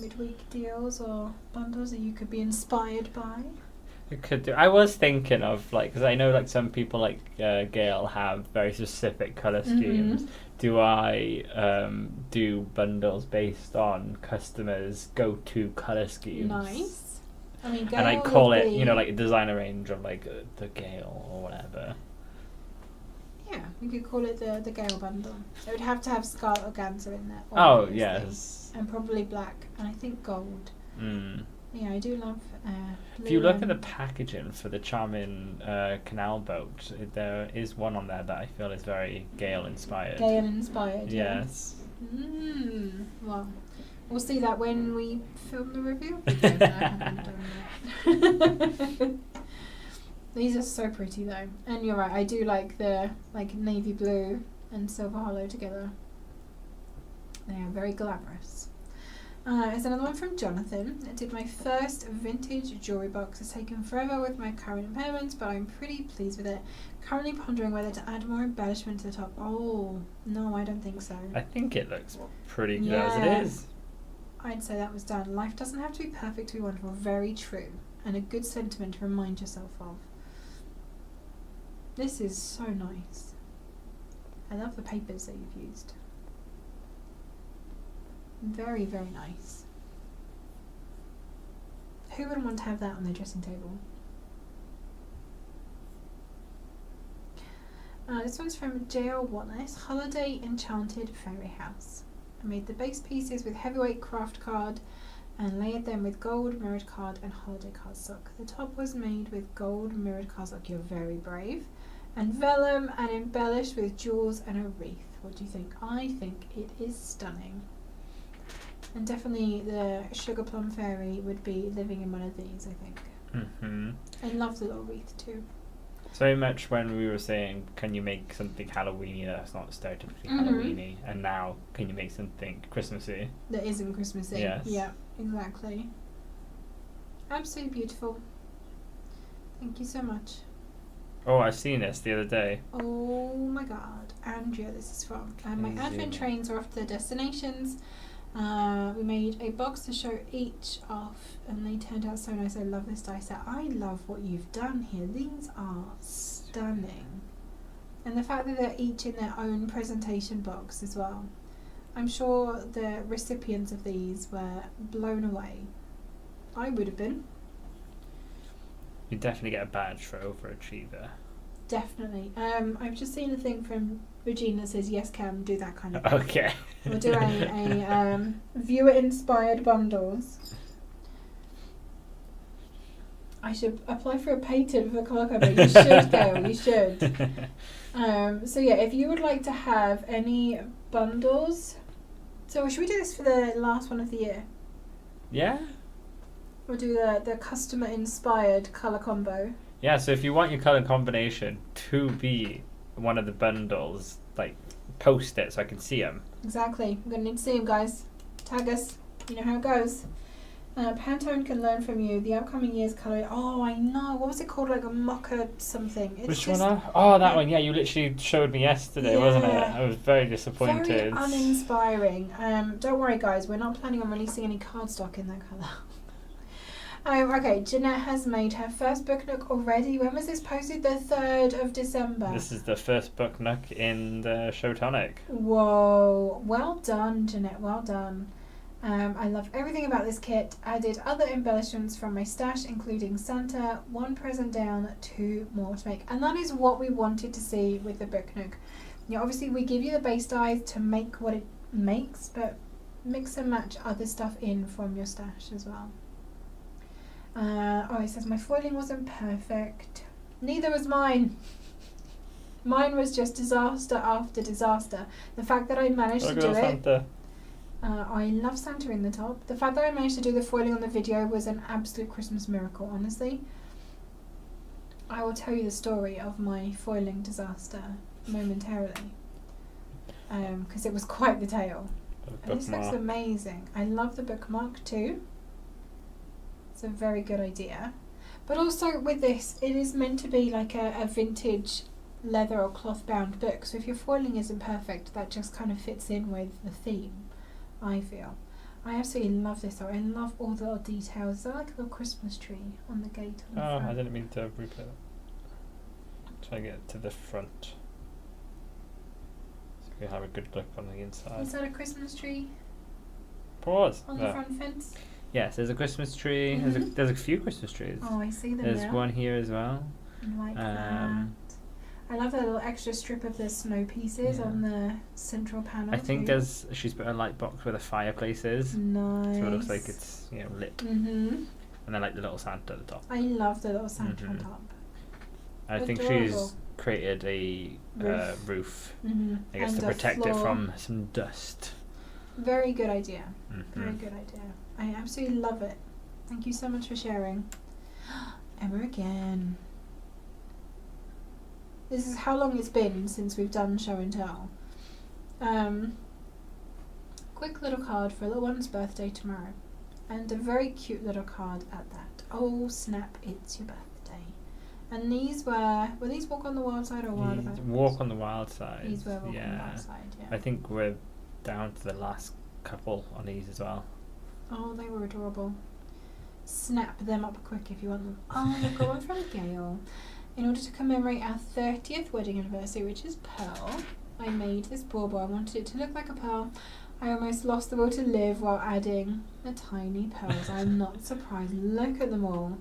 Midweek deals or bundles that you could be inspired by? It could do. I was thinking of because I know some people like Gail have very specific colour schemes. Do I do bundles based on customers' go-to colour schemes? Nice. I mean, And I Gail call would it, be- a designer range of the Gale or whatever. Yeah, we could call it the Gale bundle. It would have to have scarlet organza in there. Oh obviously. yes. And probably black, and I think gold. Yeah, I do love blue. If you look at the and- packaging for the charming canal boat, there is one on there that I feel is very Gale inspired. Gale inspired. Yes. Well, we'll see that when we film the review. I haven't done that. These are so pretty though, and you're right. I do like the navy blue and silver hollow together. They are very glamorous. There's another one from Jonathan. I did my first vintage jewellery box. It's taken forever with my current impairments, but I'm pretty pleased with it. Currently pondering whether to add more embellishment to the top. Oh, no, I don't think so. I think it looks pretty good as Yeah. it is. I'd say that was done. Life doesn't have to be perfect to be wonderful. Very true. And a good sentiment to remind yourself of. This is so nice. I love the papers that you've used. Very, very nice. Who wouldn't want to have that on their dressing table? This one's from J.L. Wallace, Holiday Enchanted Fairy House. I made the base pieces with heavyweight craft card and layered them with gold mirrored card and holiday cardstock. The top was made with gold mirrored cardstock, you're very brave, and vellum, and embellished with jewels and a wreath. What do you think? I think it is stunning. And definitely the sugar plum fairy would be living in one of these, I think. Mm-hmm. I love the little wreath too. So much when we were saying, can you make something Halloweeny that's not stereotypically Halloweeny, and now can you make something Christmassy? That isn't Christmassy. Yes. Yeah, exactly. Absolutely beautiful. Thank you so much. Oh, I've seen this the other day. Oh my god. Andrea, this is from. My Crazy. advent trains are off to their destinations. We made a box to show each off and they turned out so nice. I love this die set. I love what you've done here. These are stunning. And the fact that they're each in their own presentation box as well. I'm sure the recipients of these were blown away. I would have been. You definitely get a badge for overachiever. Definitely. I've just seen a thing from Regina that says, yes, Cam, do that kind of thing. Okay. We'll do a viewer-inspired bundles. I should apply for a patent for colour cover. You should, Gail, you should. So yeah, if you would like to have any bundles... So should we do this for the last one of the year? Yeah? We'll do the customer-inspired colour combo. Yeah, so if you want your colour combination to be one of the bundles, like, post it so I can see them. Exactly. We're going to need to see them, guys. Tag us. You know how it goes. Pantone can learn from you. The upcoming year's colour... Oh, I know. What was it called? Like a mocha something. It's Which just one? Oh, that one. Yeah, you literally showed me yesterday, wasn't it? Yeah. I was very disappointed. very uninspiring. Don't worry, guys. We're not planning on releasing any cardstock in that colour. Okay, Jeanette has made her first book nook already. When was this posted? The 3rd of December. This is the first book nook in the show Tonic. Whoa. Well done, Jeanette. Well done. I love everything about this kit. Added other embellishments from my stash, including Santa, 1 present down, 2 more to make. And that is what we wanted to see with the book nook. Yeah, obviously we give you the base dies to make what it makes, but mix and match other stuff in from your stash as well. It says my foiling wasn't perfect. Neither was mine. Mine was just disaster after disaster. The fact that I managed to do it. Santa. I love Santa in the top. The fact that I managed to do the foiling on the video was an absolute Christmas miracle, honestly. I will tell you the story of my foiling disaster momentarily. Because it was quite the tale. And this looks amazing. I love the bookmark too. It's a very good idea. But also with this, it is meant to be like a vintage leather or cloth bound book. So if your foiling isn't perfect, that just kind of fits in with the theme, I feel. I absolutely love this though. I love all the little details. They're like a little Christmas tree on the gate on the front. I didn't mean to replay that. Try to get to the front. So we have a good look on the inside. Is that a Christmas tree Pause. on the front fence? Yes, there's a Christmas tree. Mhm. There's a few Christmas trees. Oh, I see them There's now. one here as well. Like that. I love that little extra strip of the snow pieces Yeah. on the central panel. I think too. she's put a light box where the fireplace is. Nice. So it looks like it's lit. Mhm. And then like the little Santa at the top. I love the little Santa on Mhm. top. I think Adorable. she's created a roof. Mhm. I guess And to a protect it floor. from some dust. Very good idea. Very Mhm. good idea. I absolutely love it. Thank you so much for sharing. Emma again. This is how long it's been since we've done show and tell. quick little card for a little one's birthday tomorrow. And a very cute little card at that. Oh snap, it's your birthday. And these were these Walk on the Wild Side or Wild Events? Walk on the Wild Side. These were Walk on the Wild Side, yeah. I think we're down to the last couple on these as well. Oh, they were adorable. Snap them up quick if you want them. Oh, we've got one from Gail. In order to commemorate our 30th wedding anniversary, which is pearl, I made this bauble. I wanted it to look like a pearl. I almost lost the will to live while adding the tiny pearls. I'm not surprised. Look at them all.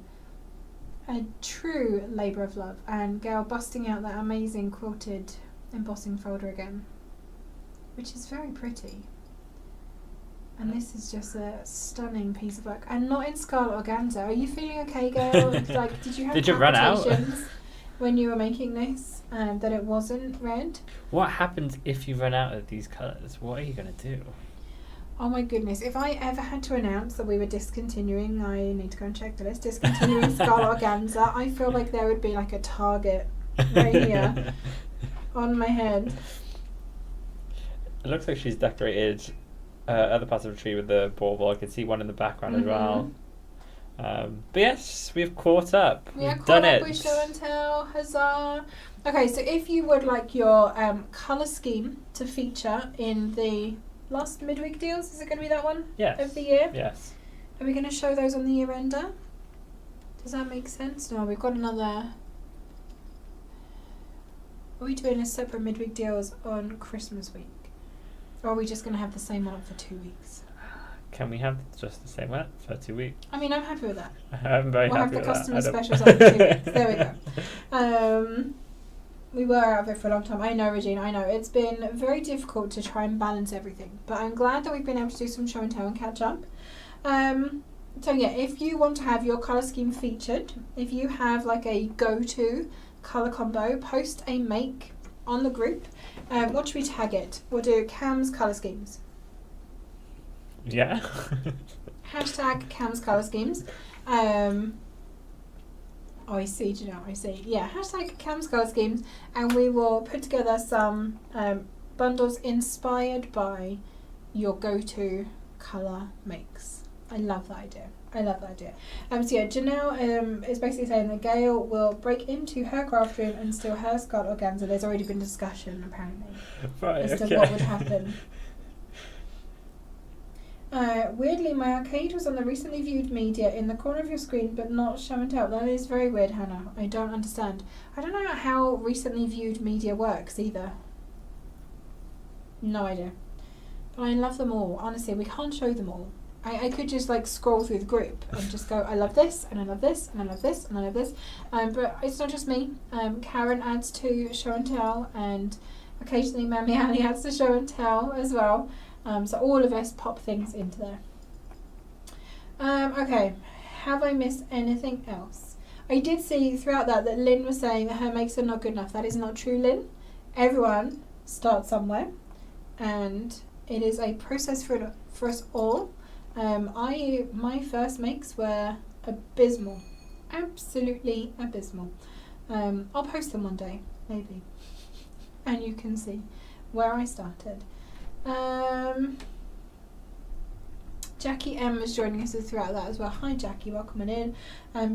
A true labour of love. And Gail busting out that amazing quilted embossing folder again, which is very pretty. And this is just a stunning piece of work. And not in scarlet organza. Are you feeling okay, Gail? Like, did you have run out when you were making this that it wasn't red? What happens if you run out of these colours? What are you going to do? Oh my goodness. If I ever had to announce that we were discontinuing, I need to go and check the list, discontinuing scarlet organza, I feel like there would be like a target right here on my head. It looks like she's decorated other parts of the tree with the bauble. I can see one in the background as well. But yes, we've caught up. We've done it. With show and tell. Huzzah! Okay, so if you would like your colour scheme to feature in the last midweek deals, is it going to be that one? Yes. Of the year? Yes. Are we going to show those on the year ender? Does that make sense? No, we've got another. Are we doing a separate midweek deals on Christmas week? Or are we just going to have the same one up for 2 weeks? Can we have just the same one for 2 weeks? I mean, I'm happy with that. I'm very happy with that. We'll have the customer specials up for 2 weeks. There we go. We were out of it for a long time. I know, Regina, I know. It's been very difficult to try and balance everything. But I'm glad that we've been able to do some show and tell and catch up. So yeah, if you want to have your colour scheme featured, if you have like a go-to colour combo, post a make on the group. What should we tag it? We'll do Cam's colour schemes. Yeah. Hashtag Cam's colour schemes. Oh, I see, do you know, I see. Yeah, hashtag Cam's colour schemes, and we will put together some bundles inspired by your go-to colour makes. I love that idea. So yeah, Janelle is basically saying that Gail will break into her craft room and steal her scarlet organza. There's already been discussion, apparently, as to what would happen. Weirdly, my arcade was on the recently viewed media in the corner of your screen, but not show and tell. That is very weird, Hannah. I don't understand. I don't know how recently viewed media works either. No idea. But I love them all. Honestly, we can't show them all. I could just like scroll through the group and just go, I love this, and I love this, and I love this, and I love this. But it's not just me. Karen adds to show and tell, and occasionally Mammy Annie adds to show and tell as well. So all of us pop things into there. Okay, have I missed anything else? I did see throughout that Lynn was saying that her makes are not good enough. That is not true, Lynn. Everyone starts somewhere, and it is a process for us all. My first makes were abysmal, absolutely abysmal. I'll post them one day, maybe, and you can see where I started. Jackie M is joining us throughout that as well. Hi Jackie, welcome on in.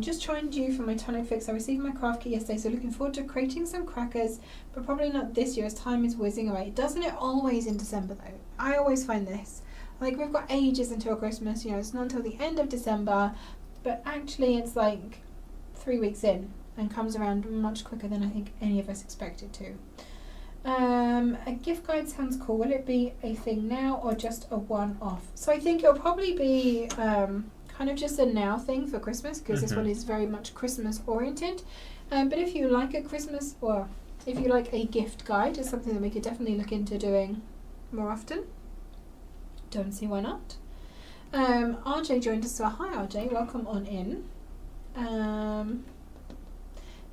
Just joined you for my tonic fix. I received my craft kit yesterday, so looking forward to creating some crackers, but probably not this year as time is whizzing away. Doesn't it always in December though? I always find this. Like, we've got ages until Christmas, you know, it's not until the end of December, but actually it's like 3 weeks in and comes around much quicker than I think any of us expected to. A gift guide sounds cool. Will it be a thing now or just a one-off? So I think it'll probably be kind of just a now thing for Christmas, because this one is very much Christmas oriented. But if you like a Christmas, or if you like a gift guide, it's something that we could definitely look into doing more often. Don't see why not. RJ joined us, so hi RJ, welcome on in.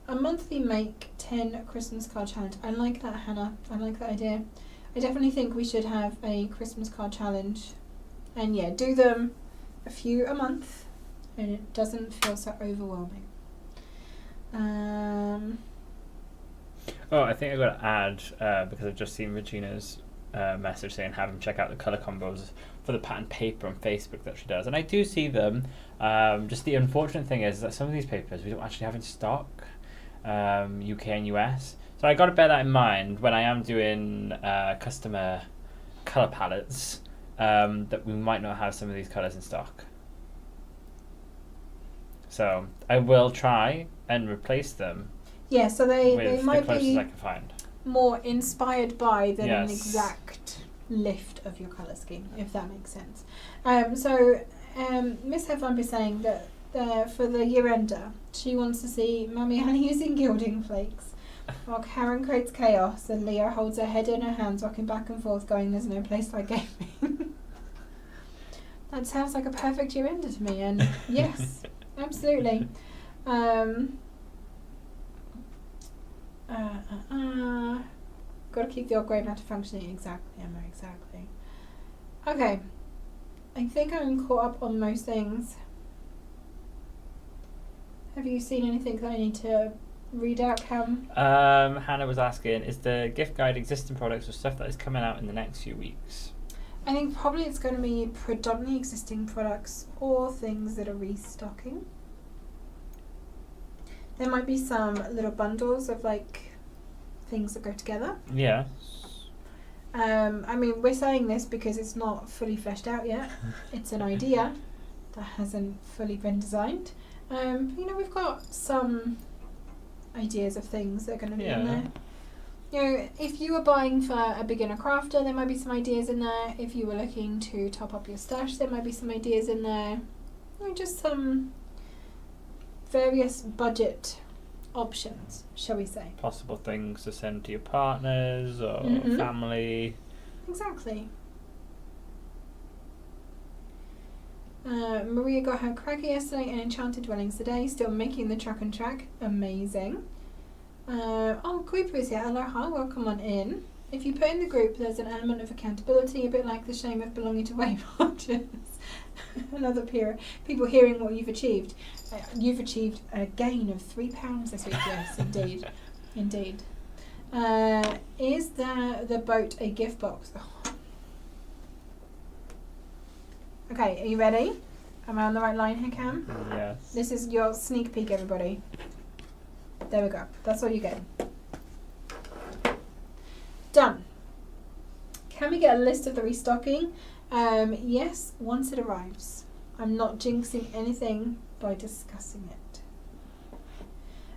A monthly make 10 Christmas card challenge. I like that, Hannah. I like that idea. I definitely think we should have a Christmas card challenge, and yeah, do them a few a month, and it doesn't feel so overwhelming. Oh, I think I've got to add, because I've just seen Regina's message saying have him check out the colour combos for the pattern paper on Facebook that she does, and I do see them. Just the unfortunate thing is that some of these papers we don't actually have in stock, UK and US. So I got to bear that in mind when I am doing customer colour palettes, that we might not have some of these colours in stock. So I will try and replace them. Yeah, so they might the closest be I can find. more inspired by than an Yes. exact lift of your colour scheme, if that makes sense. Miss Headline be saying that for the year-ender, she wants to see Mummy Annie using gilding flakes, while Karen creates chaos and Leah holds her head in her hands, rocking back and forth, going, "There's no place like gaming." That sounds like a perfect year-ender to me, and yes, absolutely. Got to keep the old grave matter functioning. Exactly, Emma, exactly. Okay. I think I'm caught up on most things. Have you seen anything that I need to read out, Cam? Hannah was asking, is the gift guide existing products or stuff that is coming out in the next few weeks? I think probably it's going to be predominantly existing products or things that are restocking. There might be some little bundles of like things that go together. Yeah. I mean, we're saying this because it's not fully fleshed out yet. It's an idea that hasn't fully been designed. We've got some ideas of things that are going to be in there. You know, if you were buying for a beginner crafter, there might be some ideas in there. If you were looking to top up your stash, there might be some ideas in there. You know, just some various budget options, shall we say. Possible things to send to your partners or family. Exactly. Maria got her cracker yesterday and enchanted dwellings today. Still making the truck and track. Amazing. Kuiper is here. Aloha, welcome on in. If you put in the group, there's an element of accountability, a bit like the shame of belonging to Weight Watchers. And other people hearing what you've achieved. You've achieved a gain of £3 this week. Yes, indeed. Indeed. Is the boat a gift box? Oh. Okay, are you ready? Am I on the right line here, Cam? Yes. This is your sneak peek, everybody. There we go. That's all you get. Done. Can we get a list of the restocking? Yes, once it arrives. I'm not jinxing anything by discussing it.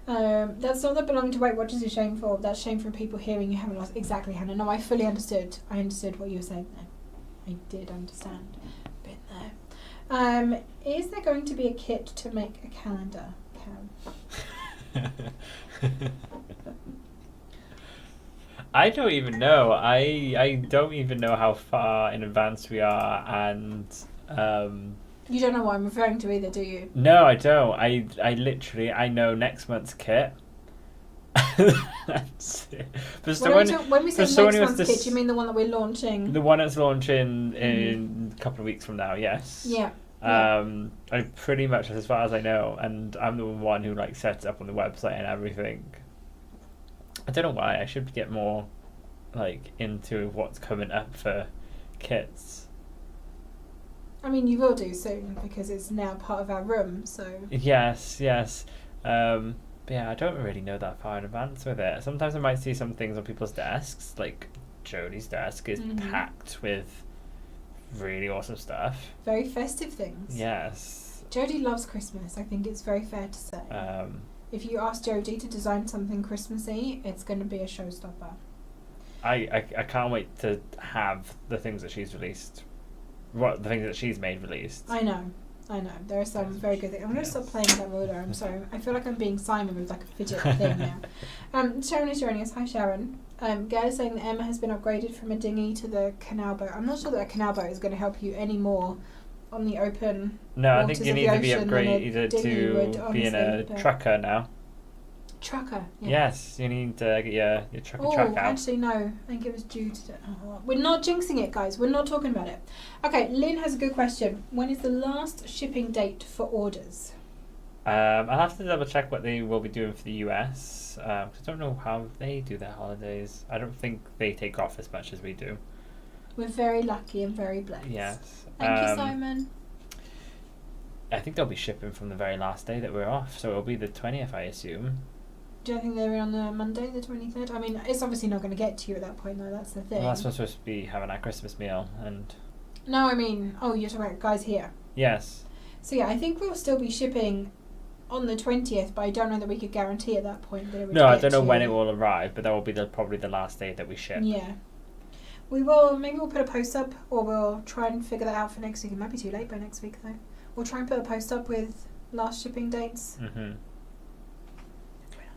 That's not that belonging to Weight Watchers is shameful. That's shame from people hearing you haven't lost. Exactly, Hannah. No, I fully understood. I understood what you were saying there. I did understand. Been there. Is there going to be a kit to make a calendar, Cam? I don't even know. I don't even know how far in advance we are, and You don't know what I'm referring to either, do you? no, I don't. I literally know next month's kit. That's it. When we say next month's kit, you mean the one that we're launching? The one that's launching in a couple of weeks from now. Yes. Yeah. I pretty much, as far as I know, and I'm the one who like sets it up on the website and everything. I don't know why. I should get more like into what's coming up for kits. I mean, you will do soon because it's now part of our room. So Yes. But yeah, I don't really know that far in advance with it. Sometimes I might see some things on people's desks, like Jodie's desk is packed with really awesome stuff. very festive things. Yes. Jodie loves Christmas. I think it's very fair to say. If you ask Jodie to design something Christmassy, it's going to be a showstopper. I can't wait to have the things that she's released. The things that she's made released. I know. There are some very good things. I'm going to stop playing with that ruler. I'm sorry. I feel like I'm being Simon with like a fidget thing now. Sharon is joining us. Hi, Sharon. Gail is saying that Emma has been upgraded from a dinghy to the canal boat. I'm not sure that a canal boat is going to help you any more on the open. No, I think waters you of need the to be ocean than a upgraded dinghy would, to being a honestly, but- trucker now. Trucker. Yeah. Yes, you need to get your trucker Oh, truck out. actually, no. I think it was due to... we're not jinxing it, guys. We're not talking about it. Okay, Lynn has a good question. When is the last shipping date for orders? I'll have to double check what they will be doing for the US. 'Cause I don't know how they do their holidays. I don't think they take off as much as we do. We're very lucky and very blessed. Yes. Thank you, Simon. I think they'll be shipping from the very last day that we're off, so it'll be the 20th, I assume. Do you think they're in on the Monday, the 23rd? I mean, it's obviously not going to get to you at that point, though. That's the thing. Well, that's what's supposed to be having our Christmas meal, and... No, I mean... Oh, you're talking about guys here. Yes. So, yeah, I think we'll still be shipping on the 20th, but I don't know that we could guarantee at that point that it would No, I get don't know to when you. it will arrive, but that will be probably the last day that we ship. Yeah. We will... Maybe we'll put a post up, or we'll try and figure that out for next week. It might be too late by next week, though. We'll try and put a post up with last shipping dates. Mm-hmm.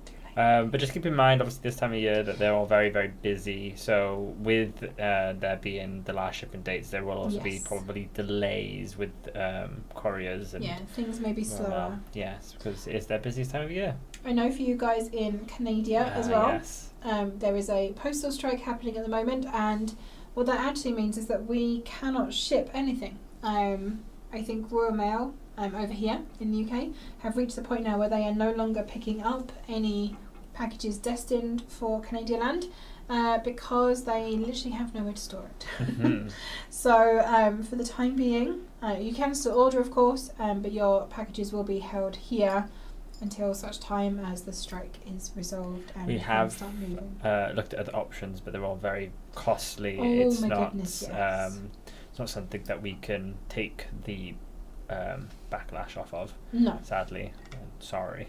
Too But just keep in mind, obviously, this time of year that they're all very, very busy. So with there being the last shipping dates, there will also be Yes. probably delays with couriers and Yeah, things may be slower. yes, because it's their busiest time of year. I know for you guys in Canada as well, Yes. there is a postal strike happening at the moment, and what that actually means is that we cannot ship anything. I think Royal Mail over here in the UK have reached the point now where they are no longer picking up any packages destined for Canadian land because they literally have nowhere to store it. Mhm. So for the time being, you can still order, of course, but your packages will be held here until such time as the strike is resolved and We we can have start moving. Looked at other options, but they're all very costly. Oh, It's my not. goodness, yes. It's not something that we can take the backlash off of. No. Sadly, sorry.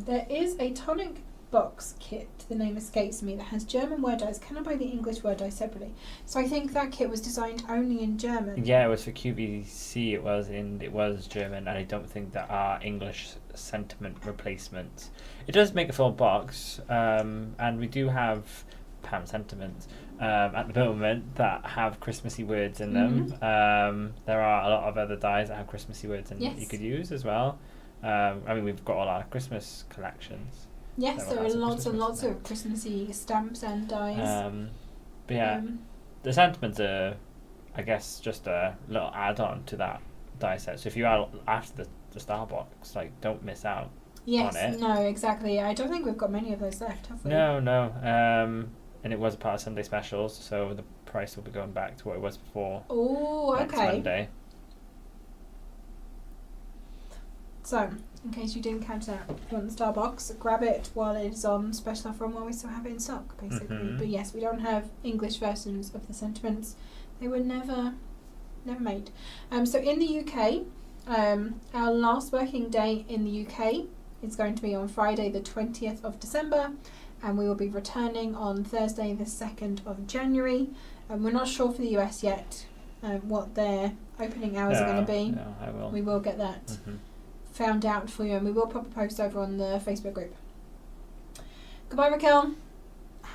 There is a tonic box kit, the name escapes me, that has German word dice. Can I buy the English word dice separately? So I think that kit was designed only in German. Yeah, it was for QVC. It was German, and I don't think that our English sentiment replacement. It does make a full box, and we do have Pam sentiments at the moment that have Christmassy words in them. There are a lot of other dies that have Christmassy words in Yes. you could use as well. I mean, we've got all our Christmas collections. Yes, There there are has a lots and Christmas lots in of Christmassy stamps and dies. But yeah, the sentiments are, I guess, just a little add-on to that die set. So if you are after the star box, like, don't miss out Yes, on it. no, exactly. I don't think we've got many of those left, have we? No. And it was a part of Sunday specials, so the price will be going back to what it was before Oh, next okay. Monday. So, in case you didn't catch that, if you want the star box, grab it while it's on special offer and while we still have it in stock, basically. Mhm. But yes, we don't have English versions of the sentiments. They were never made. So in the UK, our last working day in the UK is going to be on Friday the 20th of December, and we will be returning on Thursday the 2nd of January. We're not sure for the US yet what their opening hours are going to be. No, I will. We will get that Mhm. found out for you, and we will pop a post over on the Facebook group. Goodbye, Raquel.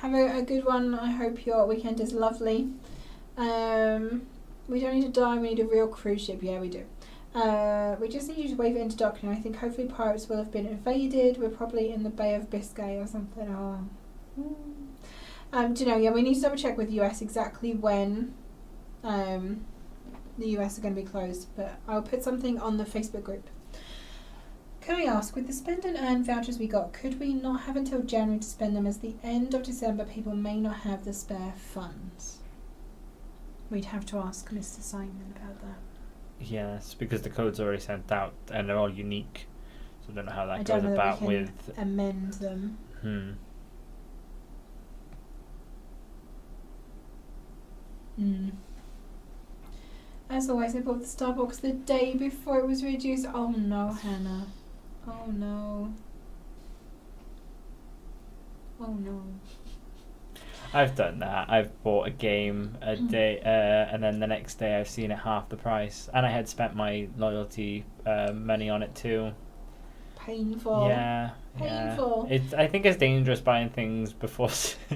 Have a good one. I hope your weekend is lovely. We don't need to die, we need a real cruise ship. Yeah, we do. We just need you to wave it into dock now. I think hopefully pirates will have been invaded. We're probably in the Bay of Biscay or something. Do you know, yeah, we need to double check with US exactly when the US are going to be closed, but I'll put something on the Facebook group. Can I ask, with the spend and earn vouchers we got, could we not have until January to spend them, as the end of December people may not have the spare funds? We'd have to ask Mr. Simon about that. Yes, because the code's already sent out and they're all unique. So I don't know how that I goes don't know that about we can with. amend them. As always, I bought the Starbucks the day before it was reduced. Oh no, Hannah. Oh no. Oh no. I've done that. I've bought a game a day, and then the next day I've seen it half the price, and I had spent my loyalty money on it too. Painful. Yeah. Painful. I think it's dangerous buying things before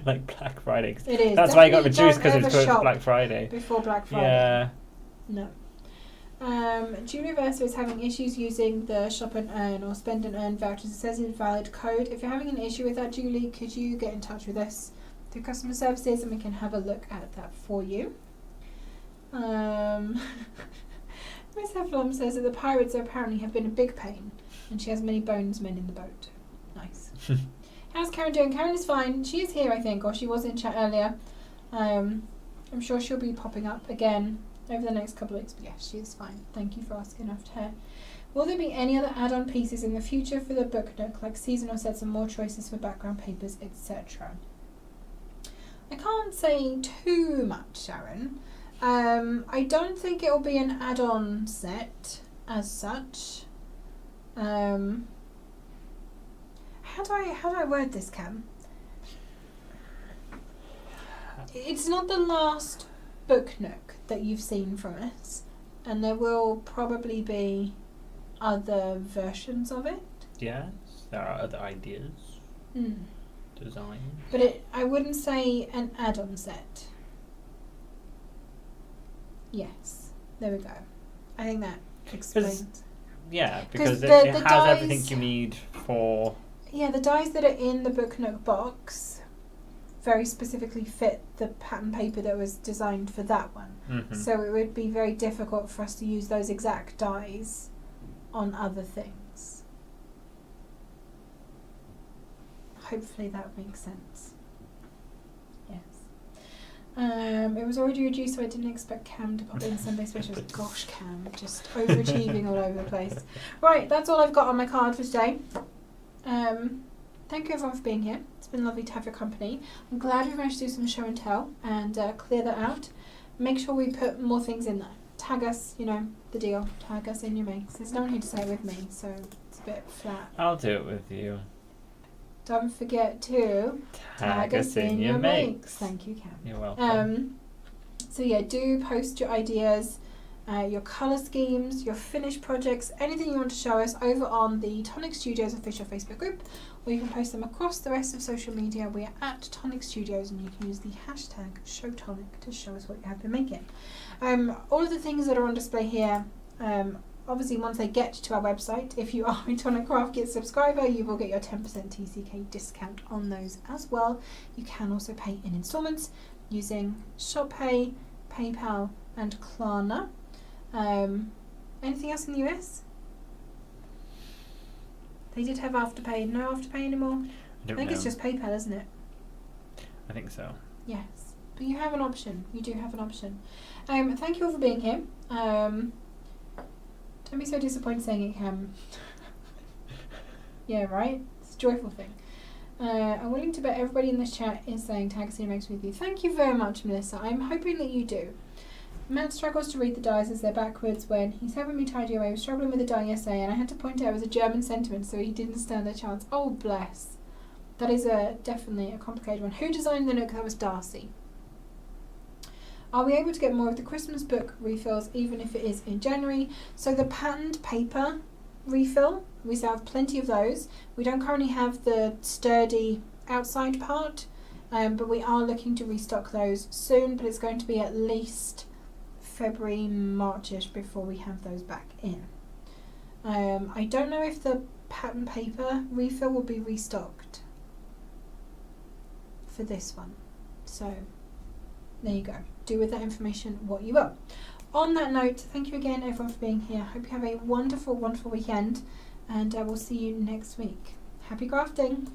like Black Friday. 'Cause It is. that's why I got Definitely reduced, because don't it's close to overshop Black Friday. before Black Friday. Yeah. No. Julie Versa is having issues using the shop and earn or spend and earn vouchers. It says invalid code. If you're having an issue with that, Julie, could you get in touch with us through customer services and we can have a look at that for you. Miss Hefflom says that the pirates apparently have been a big pain and she has many bonesmen in the boat. Nice. How's Karen doing? Karen is fine. She is here, I think, or she was in chat earlier. I'm sure she'll be popping up again over the next couple of weeks. But yes, she is fine. Thank you for asking after her. Will there be any other add-on pieces in the future for the book nook, like seasonal sets and more choices for background papers, etc.? I can't say too much, Sharon. I don't think it'll be an add-on set as such. How do I word this, Cam? It's not the last book nook that you've seen from us, and there will probably be other versions of it. Yes, there are other ideas, designs. But I wouldn't say an add-on set. Yes, there we go. I think that explains. Yeah, because it the has dies, everything you need for... Yeah, the dies that are in the book nook box very specifically fit the pattern paper that was designed for that one. Mm-hmm. So it would be very difficult for us to use those exact dies on other things. Hopefully that makes sense. Yes. It was already reduced, so I didn't expect Cam to pop in Sunday specials. Gosh, Cam, just overachieving all over the place. Right, that's all I've got on my card for today. Thank you everyone for being here. It's been lovely to have your company. I'm glad we managed to do some show and tell and clear that out. Make sure we put more things in there. Tag us, you know, the deal. Tag us in your makes. There's no one here to say it with me, so it's a bit flat. I'll do it with you. Don't forget to tag us in your makes. Thank you, Cam. You're welcome. So yeah, do post your ideas, your colour schemes, your finished projects, anything you want to show us over on the Tonic Studios official Facebook group, or you can post them across the rest of social media. We are at Tonic Studios, and you can use the hashtag #ShowTonic to show us what you have been making. All of the things that are on display here, obviously once they get to our website, if you are a Tonic Craft Kit subscriber, you will get your 10% TCK discount on those as well. You can also pay in installments using ShopPay, PayPal and Klarna. Anything else in the US? They did have Afterpay. No Afterpay anymore? I think it's just PayPal, isn't it? I think so. Yes. But you have an option. You do have an option. Thank you all for being here. Don't be so disappointed saying it, Cam. Yeah, right? It's a joyful thing. I'm willing to bet everybody in this chat is saying tag us in your makes with you. Thank you very much, Melissa. I'm hoping that you do. Matt struggles to read the dies as they're backwards when he's helping me tidy away. I was struggling with the die yesterday and I had to point out it was a German sentiment, so he didn't stand a chance. Oh, bless. That is definitely a complicated one. Who designed the nook? That was Darcy. Are we able to get more of the Christmas book refills even if it is in January? So the patterned paper refill, we still have plenty of those. We don't currently have the sturdy outside part, but we are looking to restock those soon, but it's going to be at least February, Marchish before we have those back in. I don't know if the pattern paper refill will be restocked for this one. So there you go. Do with that information what you will. On that note, thank you again everyone for being here. Hope you have a wonderful, wonderful weekend, and I will see you next week. Happy crafting!